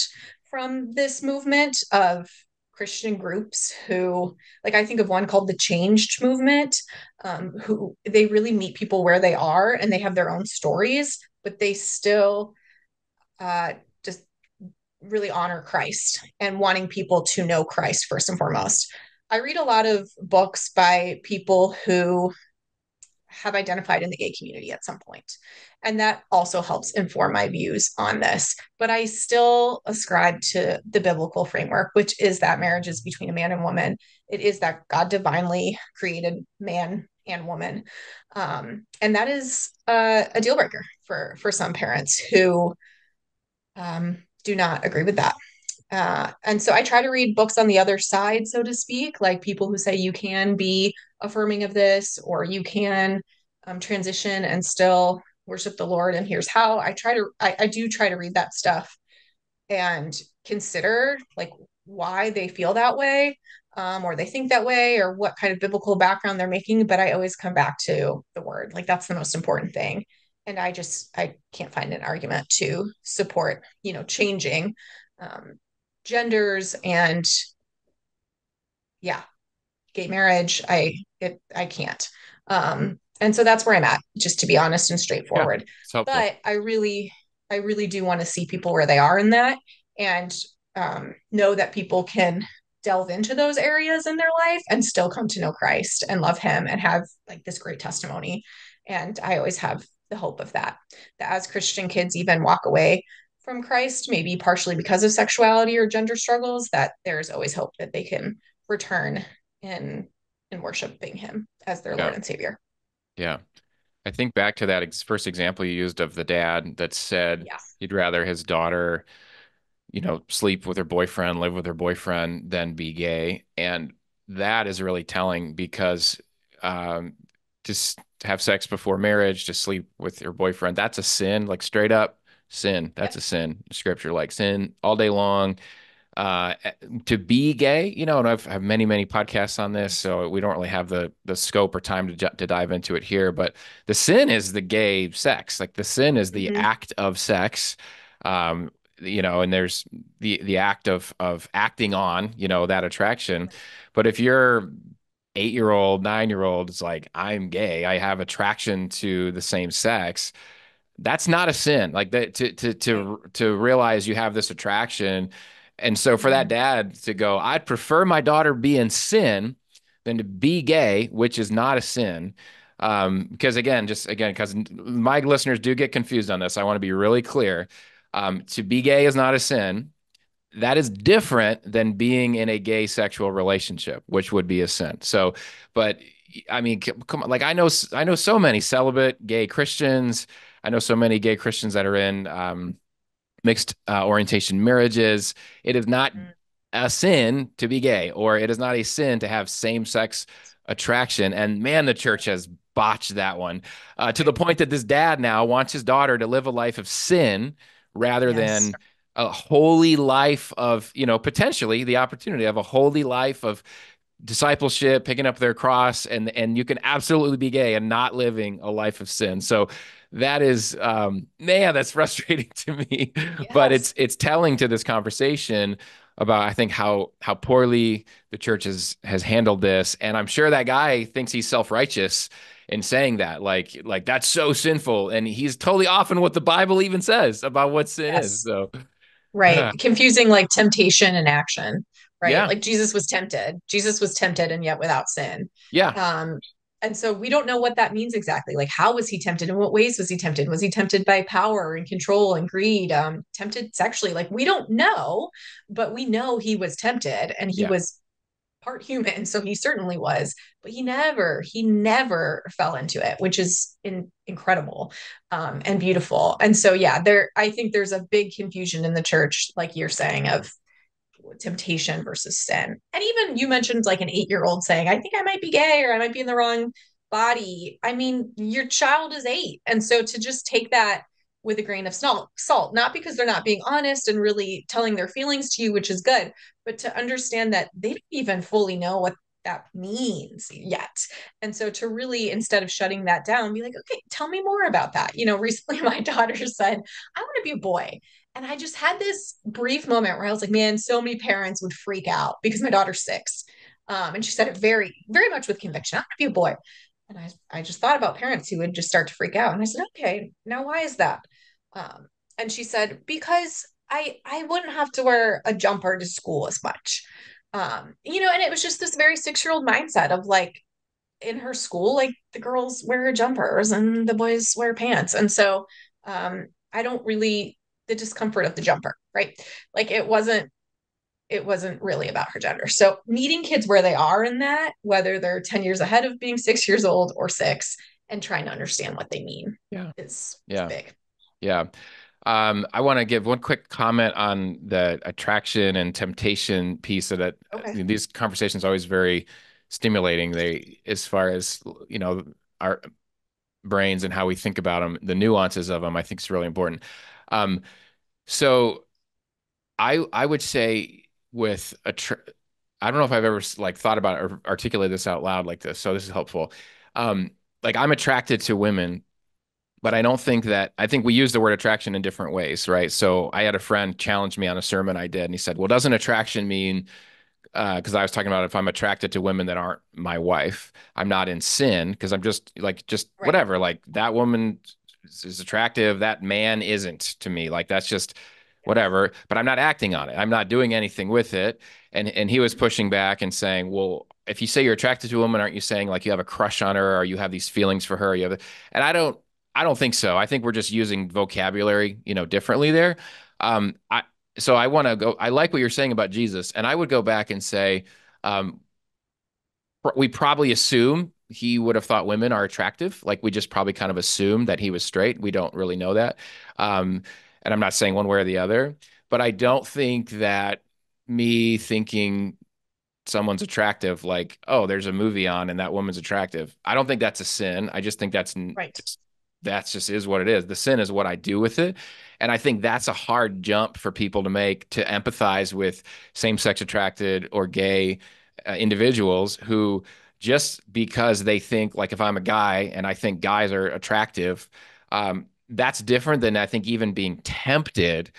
from this movement of Christian groups who, like, I think of one called the Changed Movement, who they really meet people where they are and they have their own stories, but they still just really honor Christ and wanting people to know Christ first and foremost. I read a lot of books by people who have identified in the gay community at some point. And that also helps inform my views on this. But I still ascribe to the biblical framework, which is that marriage is between a man and woman. It is that God divinely created man and woman. And that is a deal breaker for some parents who do not agree with that. And so I try to read books on the other side, so to speak, like people who say you can be affirming of this, or you can transition and still worship the Lord. And here's how. I do try to read that stuff and consider like why they feel that way, or they think that way, or what kind of biblical background they're making. But I always come back to the word. Like, that's the most important thing. And I can't find an argument to support, changing um, genders and, yeah, gay marriage. I can't. And so that's where I'm at, just to be honest and Yeah, straightforward. it's helpful. But I really do want to see people where they are in that, and know that people can delve into those areas in their life and still come to know Christ and love him and have like this great testimony. And I always have the hope of that as Christian kids even walk away from Christ, maybe partially because of sexuality or gender struggles, that there's always hope that they can return in in worshiping him as their Yeah. Lord and Savior. Yeah. I think back to that first example you used of the dad that said Yeah. he'd rather his daughter, sleep with her boyfriend, live with her boyfriend than be gay. And that is really telling because um, just to have sex before marriage, to sleep with your boyfriend, that's a sin, like straight up sin. That's Yep. a sin. Scripture, like sin all day long. uh, to be gay, and I've many, many podcasts on this, so we don't really have the scope or time to dive into it here. But the sin is the gay sex, like the sin is the Mm-hmm. act of sex, and there's the act of acting on, that attraction. But if you're 8-year old, 9-year old, it's like I'm gay, I have attraction to the same sex. That's not a sin. Like that Right. to realize you have this attraction. And so for that Mm-hmm. dad to go, I'd prefer my daughter be in sin than to be gay, which is not a sin. Because because my listeners do get confused on this. I want to be really clear. To be gay is not a sin. That is different than being in a gay sexual relationship, which would be a sin. So, but I mean, come on, like I know so many celibate gay Christians. I know so many gay Christians that are in mixed orientation marriages. It is not a sin to be gay, or it is not a sin to have same sex attraction. And man, the church has botched that one to the Right. point that this dad now wants his daughter to live a life of sin rather Yes. than a holy life of, potentially the opportunity of a holy life of discipleship, picking up their cross, and you can absolutely be gay and not living a life of sin. So that is man, that's frustrating to me. But Yes. it's telling to this conversation about I think how poorly the church has handled this. And I'm sure that guy thinks he's self-righteous in saying that. Like that's so sinful. And he's totally off in what the Bible even says about what sin is. Yes. So Right. Confusing like temptation and action, right? yeah. Like Jesus was tempted. Jesus was tempted and yet without sin. Yeah. Um, and so we don't know what that means exactly. Like, how was he tempted? In what ways was he tempted? Was he tempted by power and control and greed? Tempted sexually? Like, we don't know, but we know he was tempted and he Yeah. was part human, so he certainly was, but he never fell into it, which is incredible and beautiful. And so yeah, there I think there's a big confusion in the church, like you're saying, of temptation versus sin. And even you mentioned like an 8-year old saying, I think I might be gay or I might be in the wrong body. I mean, your child is 8. And so to just take that with a grain of salt, not because they're not being honest and really telling their feelings to you, which is good, but to understand that they don't even fully know what that means yet. And so to really, instead of shutting that down, be like, okay, tell me more about that. Recently my daughter said, I want to be a boy. And I just had this brief moment where I was like, man, so many parents would freak out because my daughter's 6. And she said it very, very much with conviction. I want to be a boy. And I just thought about parents who would just start to freak out. And I said, okay, now why is that? And she said, because I wouldn't have to wear a jumper to school as much. And it was just this very 6-year-old mindset of like in her school, like the girls wear jumpers and the boys wear pants. And so I don't really the discomfort of the jumper, right? Like it wasn't really about her gender. So meeting kids where they are in that, whether they're 10 years ahead of being 6 years old or 6, and trying to understand what they mean Yeah. is Yeah. big. Yeah. I want to give one quick comment on the attraction and temptation piece of it. Okay. These conversations are always very stimulating. As far as, our brains and how we think about them, the nuances of them, I think is really important. Um, so I would say with I don't know if I've ever like thought about it or articulated this out loud like this. So this is helpful. Um, like I'm attracted to women, but I think we use the word attraction in different ways, right? So I had a friend challenge me on a sermon I did, and he said, well, doesn't attraction mean, because I was talking about if I'm attracted to women that aren't my wife, I'm not in sin because I'm just Right. whatever. Like that woman is attractive, that man isn't to me. Like that's just Yes. whatever, but I'm not acting on it. I'm not doing anything with it. And he was pushing back and saying, well, if you say you're attracted to a woman, aren't you saying like you have a crush on her or you have these feelings for her? And I don't think so. I think we're just using vocabulary, differently there. I so I want to go. I like what you're saying about Jesus, and I would go back and say, um, we probably assume he would have thought women are attractive. Like we just probably kind of assume that he was straight. We don't really know that. Um, and I'm not saying one way or the other, but I don't think that me thinking someone's attractive, like, oh, there's a movie on and that woman's attractive. I don't think that's a sin. I just think Right. that's just is what it is. The sin is what I do with it. And I think that's a hard jump for people to make to empathize with same-sex attracted or gay individuals who just because they think like if I'm a guy and I think guys are attractive, that's different than I think even being tempted.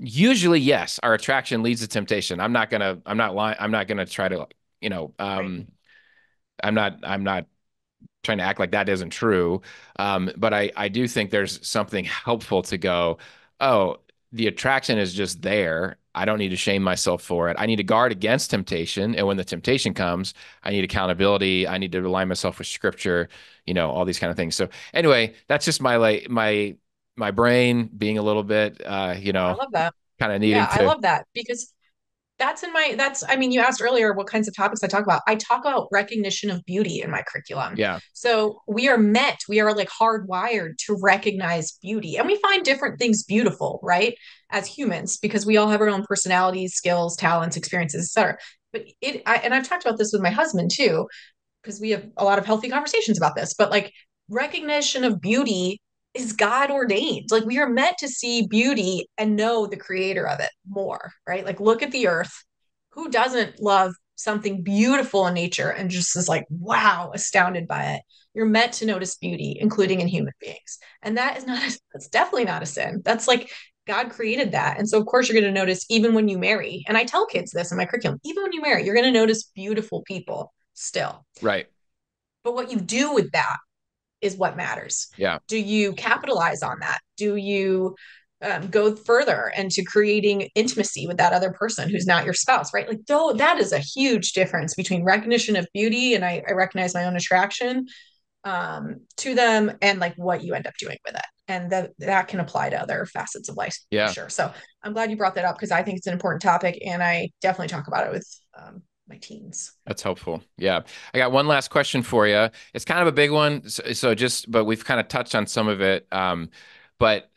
Usually, yes, our attraction leads to temptation. I'm not lying. I'm not gonna try to, you know, Right. I'm not trying to act like that isn't true. But I do think there's something helpful to go, oh, the attraction is just there. I don't need to shame myself for it. I need to guard against temptation. And when the temptation comes, I need accountability. I need to align myself with scripture, all these kind of things. So anyway, that's just my brain being a little bit, I love that. kind of Yeah, needing I to, love that because I mean, you asked earlier what kinds of topics I talk about. I talk about recognition of beauty in my curriculum. yeah, So we are like hardwired to recognize beauty. And we find different things beautiful, right? As humans, because we all have our own personalities, skills, talents, experiences, etc. And I've talked about this with my husband too, because we have a lot of healthy conversations about this, but like recognition of beauty is God ordained. Like we are meant to see beauty and know the creator of it more, right? Like look at the earth. Who doesn't love something beautiful in nature and just is like, wow, astounded by it? You're meant to notice beauty, including in human beings. And that's definitely not a sin. That's like God created that. And so, of course, you're going to notice even when you marry. And I tell kids this in my curriculum, even when you marry, you're going to notice beautiful people still. right. But what you do with that is what matters. Yeah. Do you capitalize on that? Do you go further into creating intimacy with that other person who's not your spouse, right? Like, though, that is a huge difference between recognition of beauty, and I recognize my own attraction to them, and like what you end up doing with it. And that can apply to other facets of life for Yeah. sure. So I'm glad you brought that up because I think it's an important topic, and I definitely talk about it with my teens. That's helpful. Yeah. I got one last question for you. It's kind of a big one. But we've kind of touched on some of it. But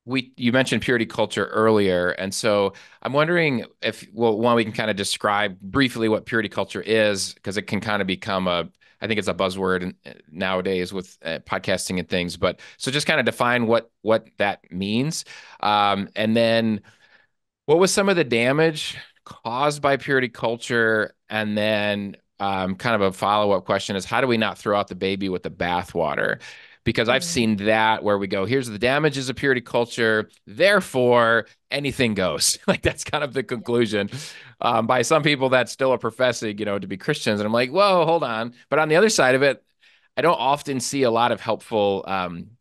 you mentioned purity culture earlier. And so I'm wondering if, well, one, we can kind of describe briefly what purity culture is, because it can kind of become I think it's a buzzword nowadays with podcasting and things. But so just kind of define what that means. And then what was some of the damage caused by purity culture? And then kind of a follow-up question is how do we not throw out the baby with the bathwater? Because I've Mm, seen that where we go, here's the damages of purity culture, therefore anything goes. Like that's kind of the conclusion. By some people that still are professing, to be Christians. And I'm like, whoa, hold on. But on the other side of it, I don't often see a lot of helpful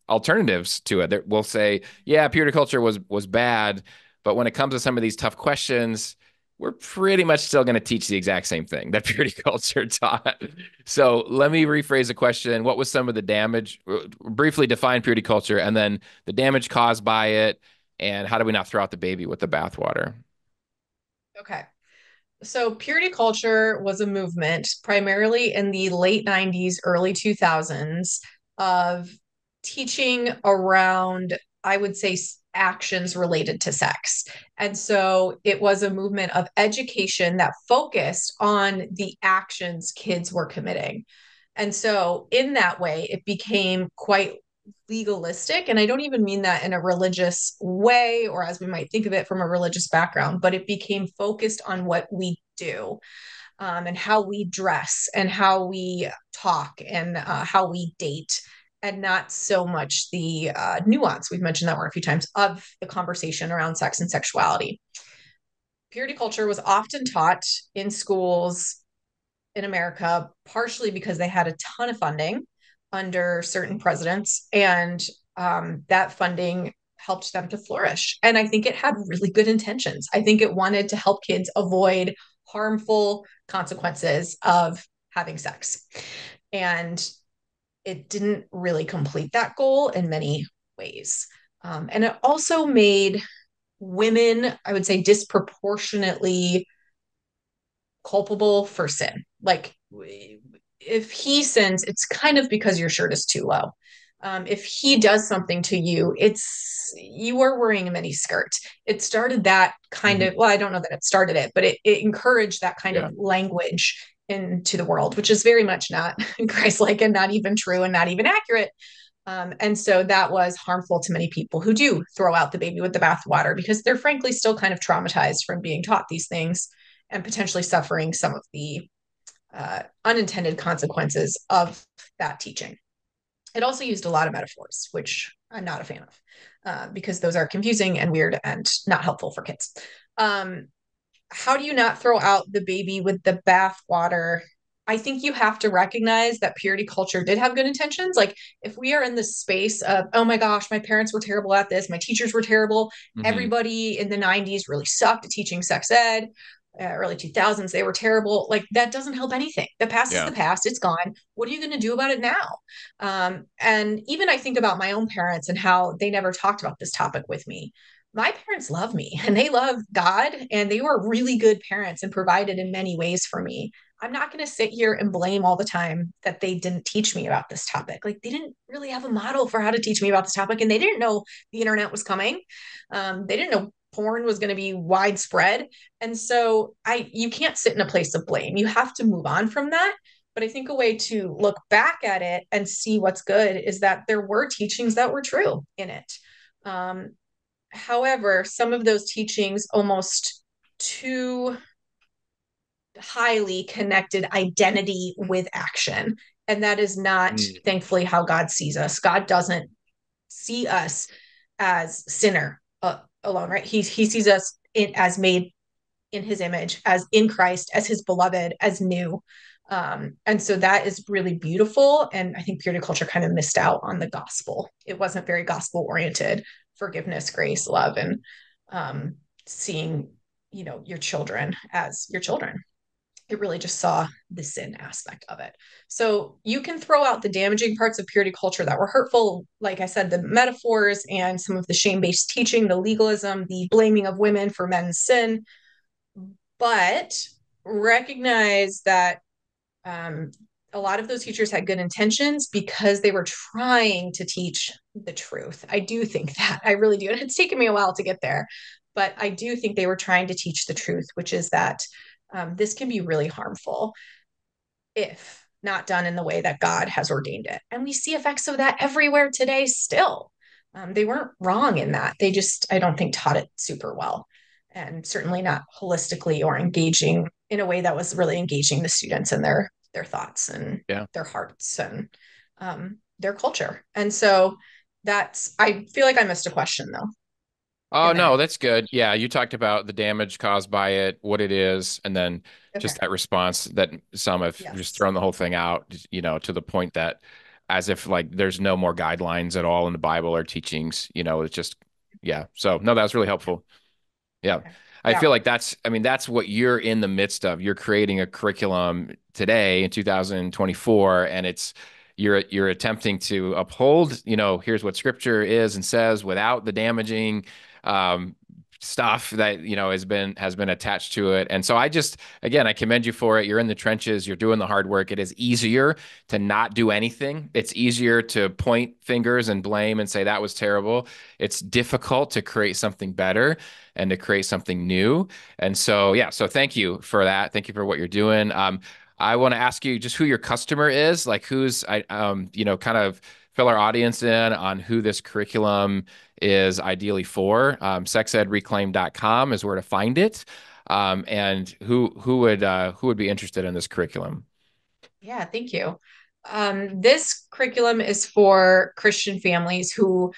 alternatives to it. We'll say, yeah, purity culture was bad, but when it comes to some of these tough questions, we're pretty much still going to teach the exact same thing that purity culture taught. So let me rephrase the question. What was some of the damage? Briefly define purity culture and then the damage caused by it. And how do we not throw out the baby with the bathwater? okay. So purity culture was a movement primarily in the late 90s, early 2000s of teaching around, I would say, actions related to sex. And so it was a movement of education that focused on the actions kids were committing. And so in that way, it became quite legalistic. And I don't even mean that in a religious way or as we might think of it from a religious background, but it became focused on what we do and how we dress and how we talk and how we date. And not so much the nuance, we've mentioned that word a few times, of the conversation around sex and sexuality. Purity culture was often taught in schools in America, partially because they had a ton of funding under certain presidents, and that funding helped them to flourish. And I think it had really good intentions. I think it wanted to help kids avoid harmful consequences of having sex. And it didn't really complete that goal in many ways. And it also made women, I would say, disproportionately culpable for sin. Like if he sins, it's kind of because your shirt is too low. If he does something to you, it's you are wearing a mini skirt. It started that kind of, Mhm. well, I don't know that it started it, but it encouraged that kind Yeah. of language into the world, which is very much not Christ-like and not even true and not even accurate. And so that was harmful to many people who do throw out the baby with the bathwater because they're frankly still kind of traumatized from being taught these things and potentially suffering some of the unintended consequences of that teaching. It also used a lot of metaphors, which I'm not a fan of because those are confusing and weird and not helpful for kids. Um, how do you not throw out the baby with the bathwater? I think you have to recognize that purity culture did have good intentions. Like, if we are in this space of, oh my gosh, my parents were terrible at this, my teachers were terrible, Hmm. everybody in the 90s really sucked at teaching sex ed, early 2000s, they were terrible. Like, that doesn't help anything. The past is Yeah. the past, it's gone. What are you going to do about it now? And even I think about my own parents and how they never talked about this topic with me. My parents love me and they love God and they were really good parents and provided in many ways for me. I'm not going to sit here and blame all the time that they didn't teach me about this topic. Like they didn't really have a model for how to teach me about this topic and they didn't know the internet was coming. They didn't know porn was going to be widespread. And so you can't sit in a place of blame. You have to move on from that. But I think a way to look back at it and see what's good is that there were teachings that were true in it. Um, However, some of those teachings almost too highly connected identity with action. And that is not, Mm. thankfully, how God sees us. God doesn't see us as sinner alone, right? He sees us as made in his image, as in Christ, as his beloved, as new. And so that is really beautiful. And I think purity culture kind of missed out on the gospel. It wasn't very gospel oriented, forgiveness, grace, love, and seeing, your children as your children. It really just saw the sin aspect of it. So you can throw out the damaging parts of purity culture that were hurtful. Like I said, the metaphors and some of the shame based teaching, the legalism, the blaming of women for men's sin, but recognize that um, a lot of those teachers had good intentions because they were trying to teach the truth. I do think that. I really do. And it's taken me a while to get there, but I do think they were trying to teach the truth, which is that this can be really harmful if not done in the way that God has ordained it. And we see effects of that everywhere today still. They weren't wrong in that. They just, I don't think, taught it super well. And certainly not holistically or engaging in a way that was really engaging the students and their thoughts and Yeah. their hearts and their culture. And so I feel like I missed a question though Oh, in no, there. that's good. Yeah, you talked about the damage caused by it, what it is, and then Okay. just that response that some have just Yes. thrown the whole thing out, to the point that as if like there's no more guidelines at all in the Bible or teachings, it's just, yeah. So, no, that was really helpful. Yeah. Okay. I Yeah. feel like that's what you're in the midst of. You're creating a curriculum today in 2024, and you're attempting to uphold, here's what scripture is and says without the damaging um, stuff that, has been attached to it. And so again, I commend you for it. You're in the trenches, you're doing the hard work. It is easier to not do anything. It's easier to point fingers and blame and say that was terrible. It's difficult to create something better and to create something new. And so, yeah, so thank you for that. Thank you for what you're doing. I want to ask you just who your customer is, like kind of fill our audience in on who this curriculum is ideally for. Sexedreclaim.com is where to find it. And who would be interested in this curriculum? Yeah, thank you. This curriculum is for Christian families who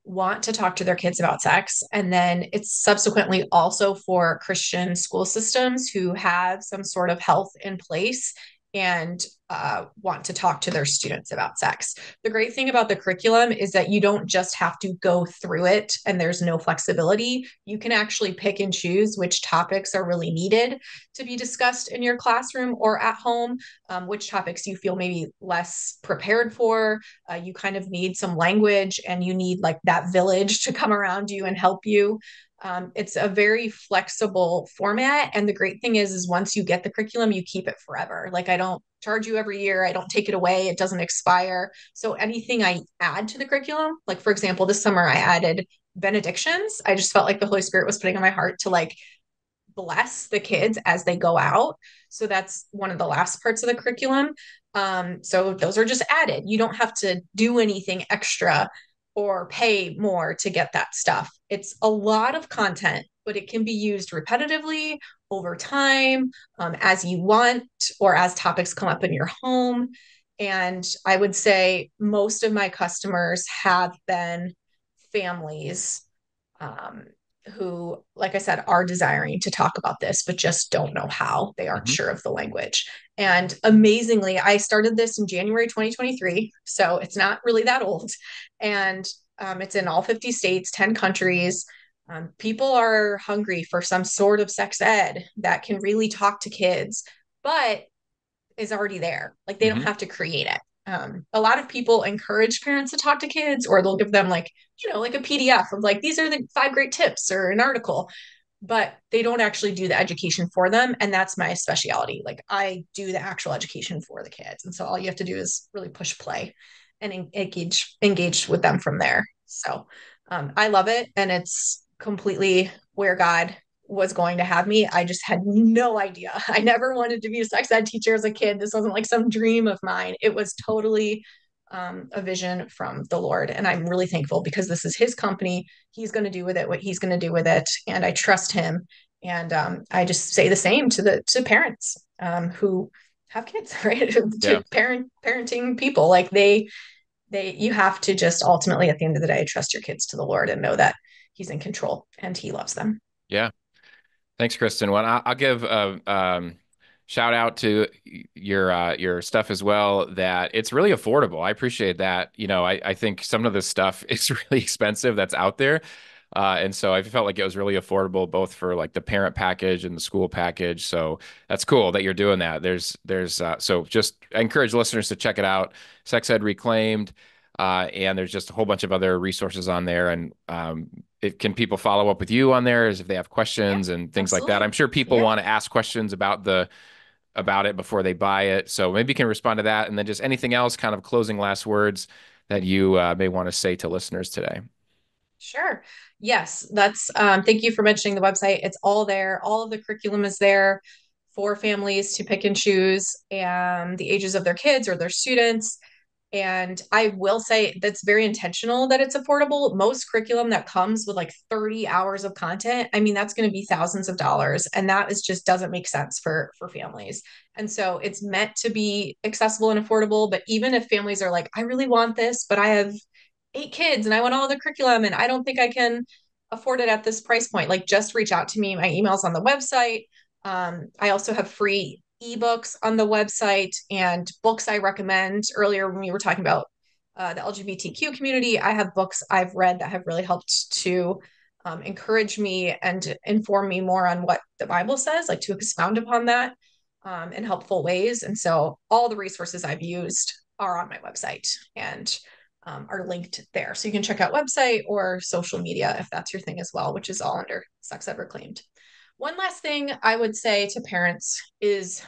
want to talk to their kids about sex. And then it's subsequently also for Christian school systems who have some sort of health in place and want to talk to their students about sex. The great thing about the curriculum is that you don't just have to go through it and there's no flexibility. You can actually pick and choose which topics are really needed to be discussed in your classroom or at home, which topics you feel maybe less prepared for. You kind of need some language and you need like that village to come around you and help you. It's a very flexible format. And the great thing is once you get the curriculum, you keep it forever. Like I don't charge you every year. I don't take it away. It doesn't expire. So anything I add to the curriculum, like for example, this summer I added benedictions. I just felt like the Holy Spirit was putting on my heart to like bless the kids as they go out. So that's one of the last parts of the curriculum. So those are just added. You don't have to do anything extra or pay more to get that stuff. It's a lot of content, but it can be used repetitively over time, as you want, or as topics come up in your home. And I would say most of my customers have been families, um, who, like I said, are desiring to talk about this, but just don't know how. They aren't Mhm. sure of the language. And amazingly, I started this in January 2023. So it's not really that old. And it's in all 50 states, 10 countries. People are hungry for some sort of sex ed that can really talk to kids, but is already there. Like they don't Mhm. have to create it. A lot of people encourage parents to talk to kids, or they'll give them like, like a PDF of like, these are the 5 great tips or an article, but they don't actually do the education for them. And that's my specialty. Like I do the actual education for the kids. And so all you have to do is really push play and engage with them from there. So I love it. And it's completely where God was going to have me. I just had no idea. I never wanted to be a sex ed teacher as a kid. This wasn't like some dream of mine. It was totally a vision from the Lord. And I'm really thankful because this is his company. He's going to do with it what he's going to do with it. And I trust him. And I just say the same to parents who have kids, right? Yeah. To parenting people. Like you have to just ultimately at the end of the day, trust your kids to the Lord and know that he's in control and he loves them. Yeah. Thanks, Kristen. Well, I'll give a shout out to your stuff as well. That it's really affordable. I appreciate that. I think some of this stuff is really expensive that's out there, and so I felt like it was really affordable both for like the parent package and the school package. So that's cool that you're doing that. So just I encourage listeners to check it out. Sex Ed Reclaimed. And there's just a whole bunch of other resources on there. And can people follow up with you on there as if they have Yeah, questions and things like that? absolutely. I'm sure people Yeah. want to ask questions about it before they buy it. So maybe you can respond to that. And then just anything else, kind of closing last words that you may want to say to listeners today. Sure. Yes, thank you for mentioning the website. It's all there. All of the curriculum is there for families to pick and choose and the ages of their kids or their students. And I will say that's very intentional that it's affordable. Most curriculum that comes with like 30 hours of content, I mean, that's going to be thousands of dollars. And that is just doesn't make sense for families. And so it's meant to be accessible and affordable. But even if families are like, I really want this, but I have 8 kids and I want all the curriculum and I don't think I can afford it at this price point, like just reach out to me. My email's on the website. I also have free ebooks on the website and books I recommend. Earlier, when we were talking about the LGBTQ community, I have books I've read that have really helped to encourage me and inform me more on what the Bible says, like to expound upon that in helpful ways. And so all the resources I've used are on my website and are linked there. So you can check out website or social media if that's your thing as well, which is all under Sex Ed Reclaimed. One last thing I would say to parents is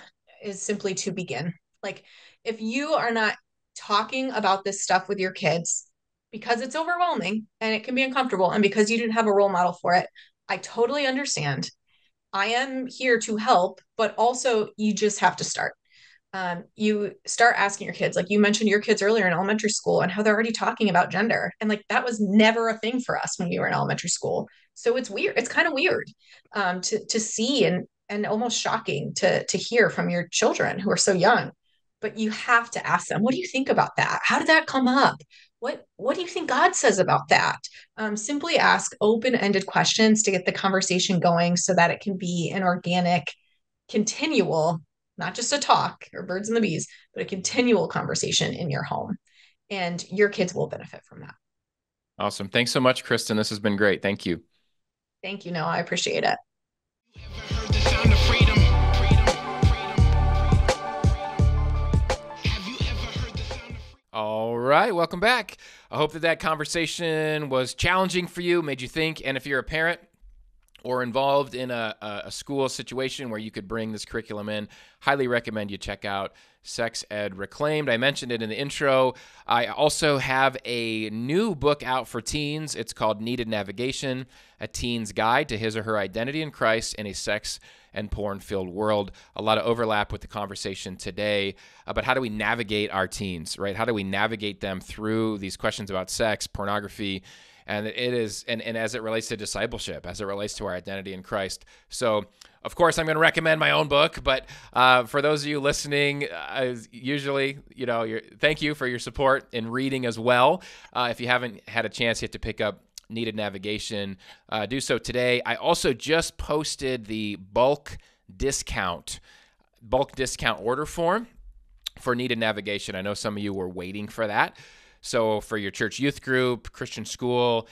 simply to begin. Like if you are not talking about this stuff with your kids because it's overwhelming and it can be uncomfortable and because you didn't have a role model for it, I totally understand. I am here to help, but also you just have to start. You start asking your kids, like you mentioned your kids earlier in elementary school and how they're already talking about gender. And like that was never a thing for us when we were in elementary school. So it's weird. It's kind of weird to see and almost shocking to hear from your children who are so young. But you have to ask them, what do you think about that? How did that come up? What do you think God says about that? Simply ask open-ended questions to get the conversation going so that it can be an organic, continual, not just a talk or birds and the bees, but a continual conversation in your home. And your kids will benefit from that. Awesome. Thanks so much, Kristen. This has been great. Thank you. Thank you, Noah. I appreciate it. Heard the sound of freedom. Have you ever heard the sound of freedom? All right, welcome back. I hope that conversation was challenging for you, made you think. And if you're a parent, or involved in a school situation where you could bring this curriculum in, highly recommend you check out Sex Ed Reclaimed. I mentioned it in the intro. I also have a new book out for teens. It's called Needed Navigation, A Teen's Guide to His or Her Identity in Christ in a Sex and Porn-Filled World. A lot of overlap with the conversation today about how do we navigate our teens, right? How do we navigate them through these questions about sex, pornography, and it is, and as it relates to discipleship, as it relates to our identity in Christ. So, of course, I'm going to recommend my own book, but for those of you listening, usually, thank you for your support in reading as well. If you haven't had a chance yet to pick up Needed Navigation, do so today. I also just posted the bulk discount order form for Needed Navigation. I know some of you were waiting for that. So for your church youth group, Christian school,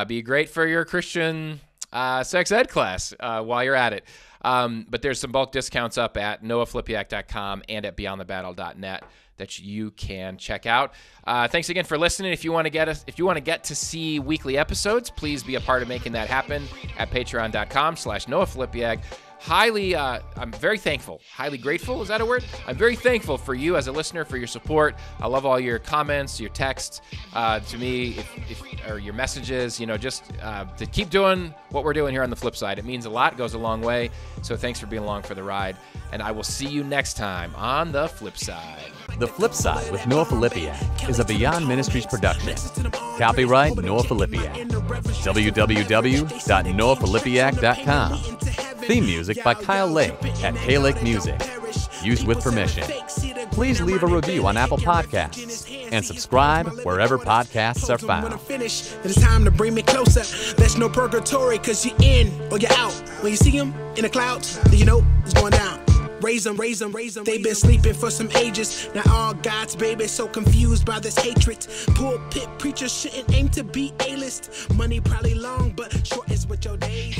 be great for your Christian sex ed class while you're at it. But there's some bulk discounts up at noahflipiak.com and at beyondthebattle.net that you can check out. Thanks again for listening. If you want to get to see weekly episodes, please be a part of making that happen at patreon.com/noahflipiak. I'm very thankful, highly grateful, is that a word? I'm very thankful for you as a listener, for your support. I love all your comments, your texts to me, or your messages, just to keep doing what we're doing here on The Flip Side. It means a lot, goes a long way. So thanks for being along for the ride. And I will see you next time on The Flip Side. The Flip Side with Noah Filipiak is a Beyond Ministries production. Copyright Noah Filipiak. www.noahfilipiak.com. Theme music by Kyle Lake at K-Lake Music. Used with permission. Please leave a review on Apple Podcasts and subscribe wherever podcasts are found. It's time to bring me closer. There's no purgatory, cause you're in or you're out. When you see him in the clouds, then you know it's going down. Raise them, raise them, raise them. They've been sleeping for some ages. Now all God's babies so confused by this hatred. Pulpit preachers shouldn't aim to be A-list. Money probably long, but short is what your days.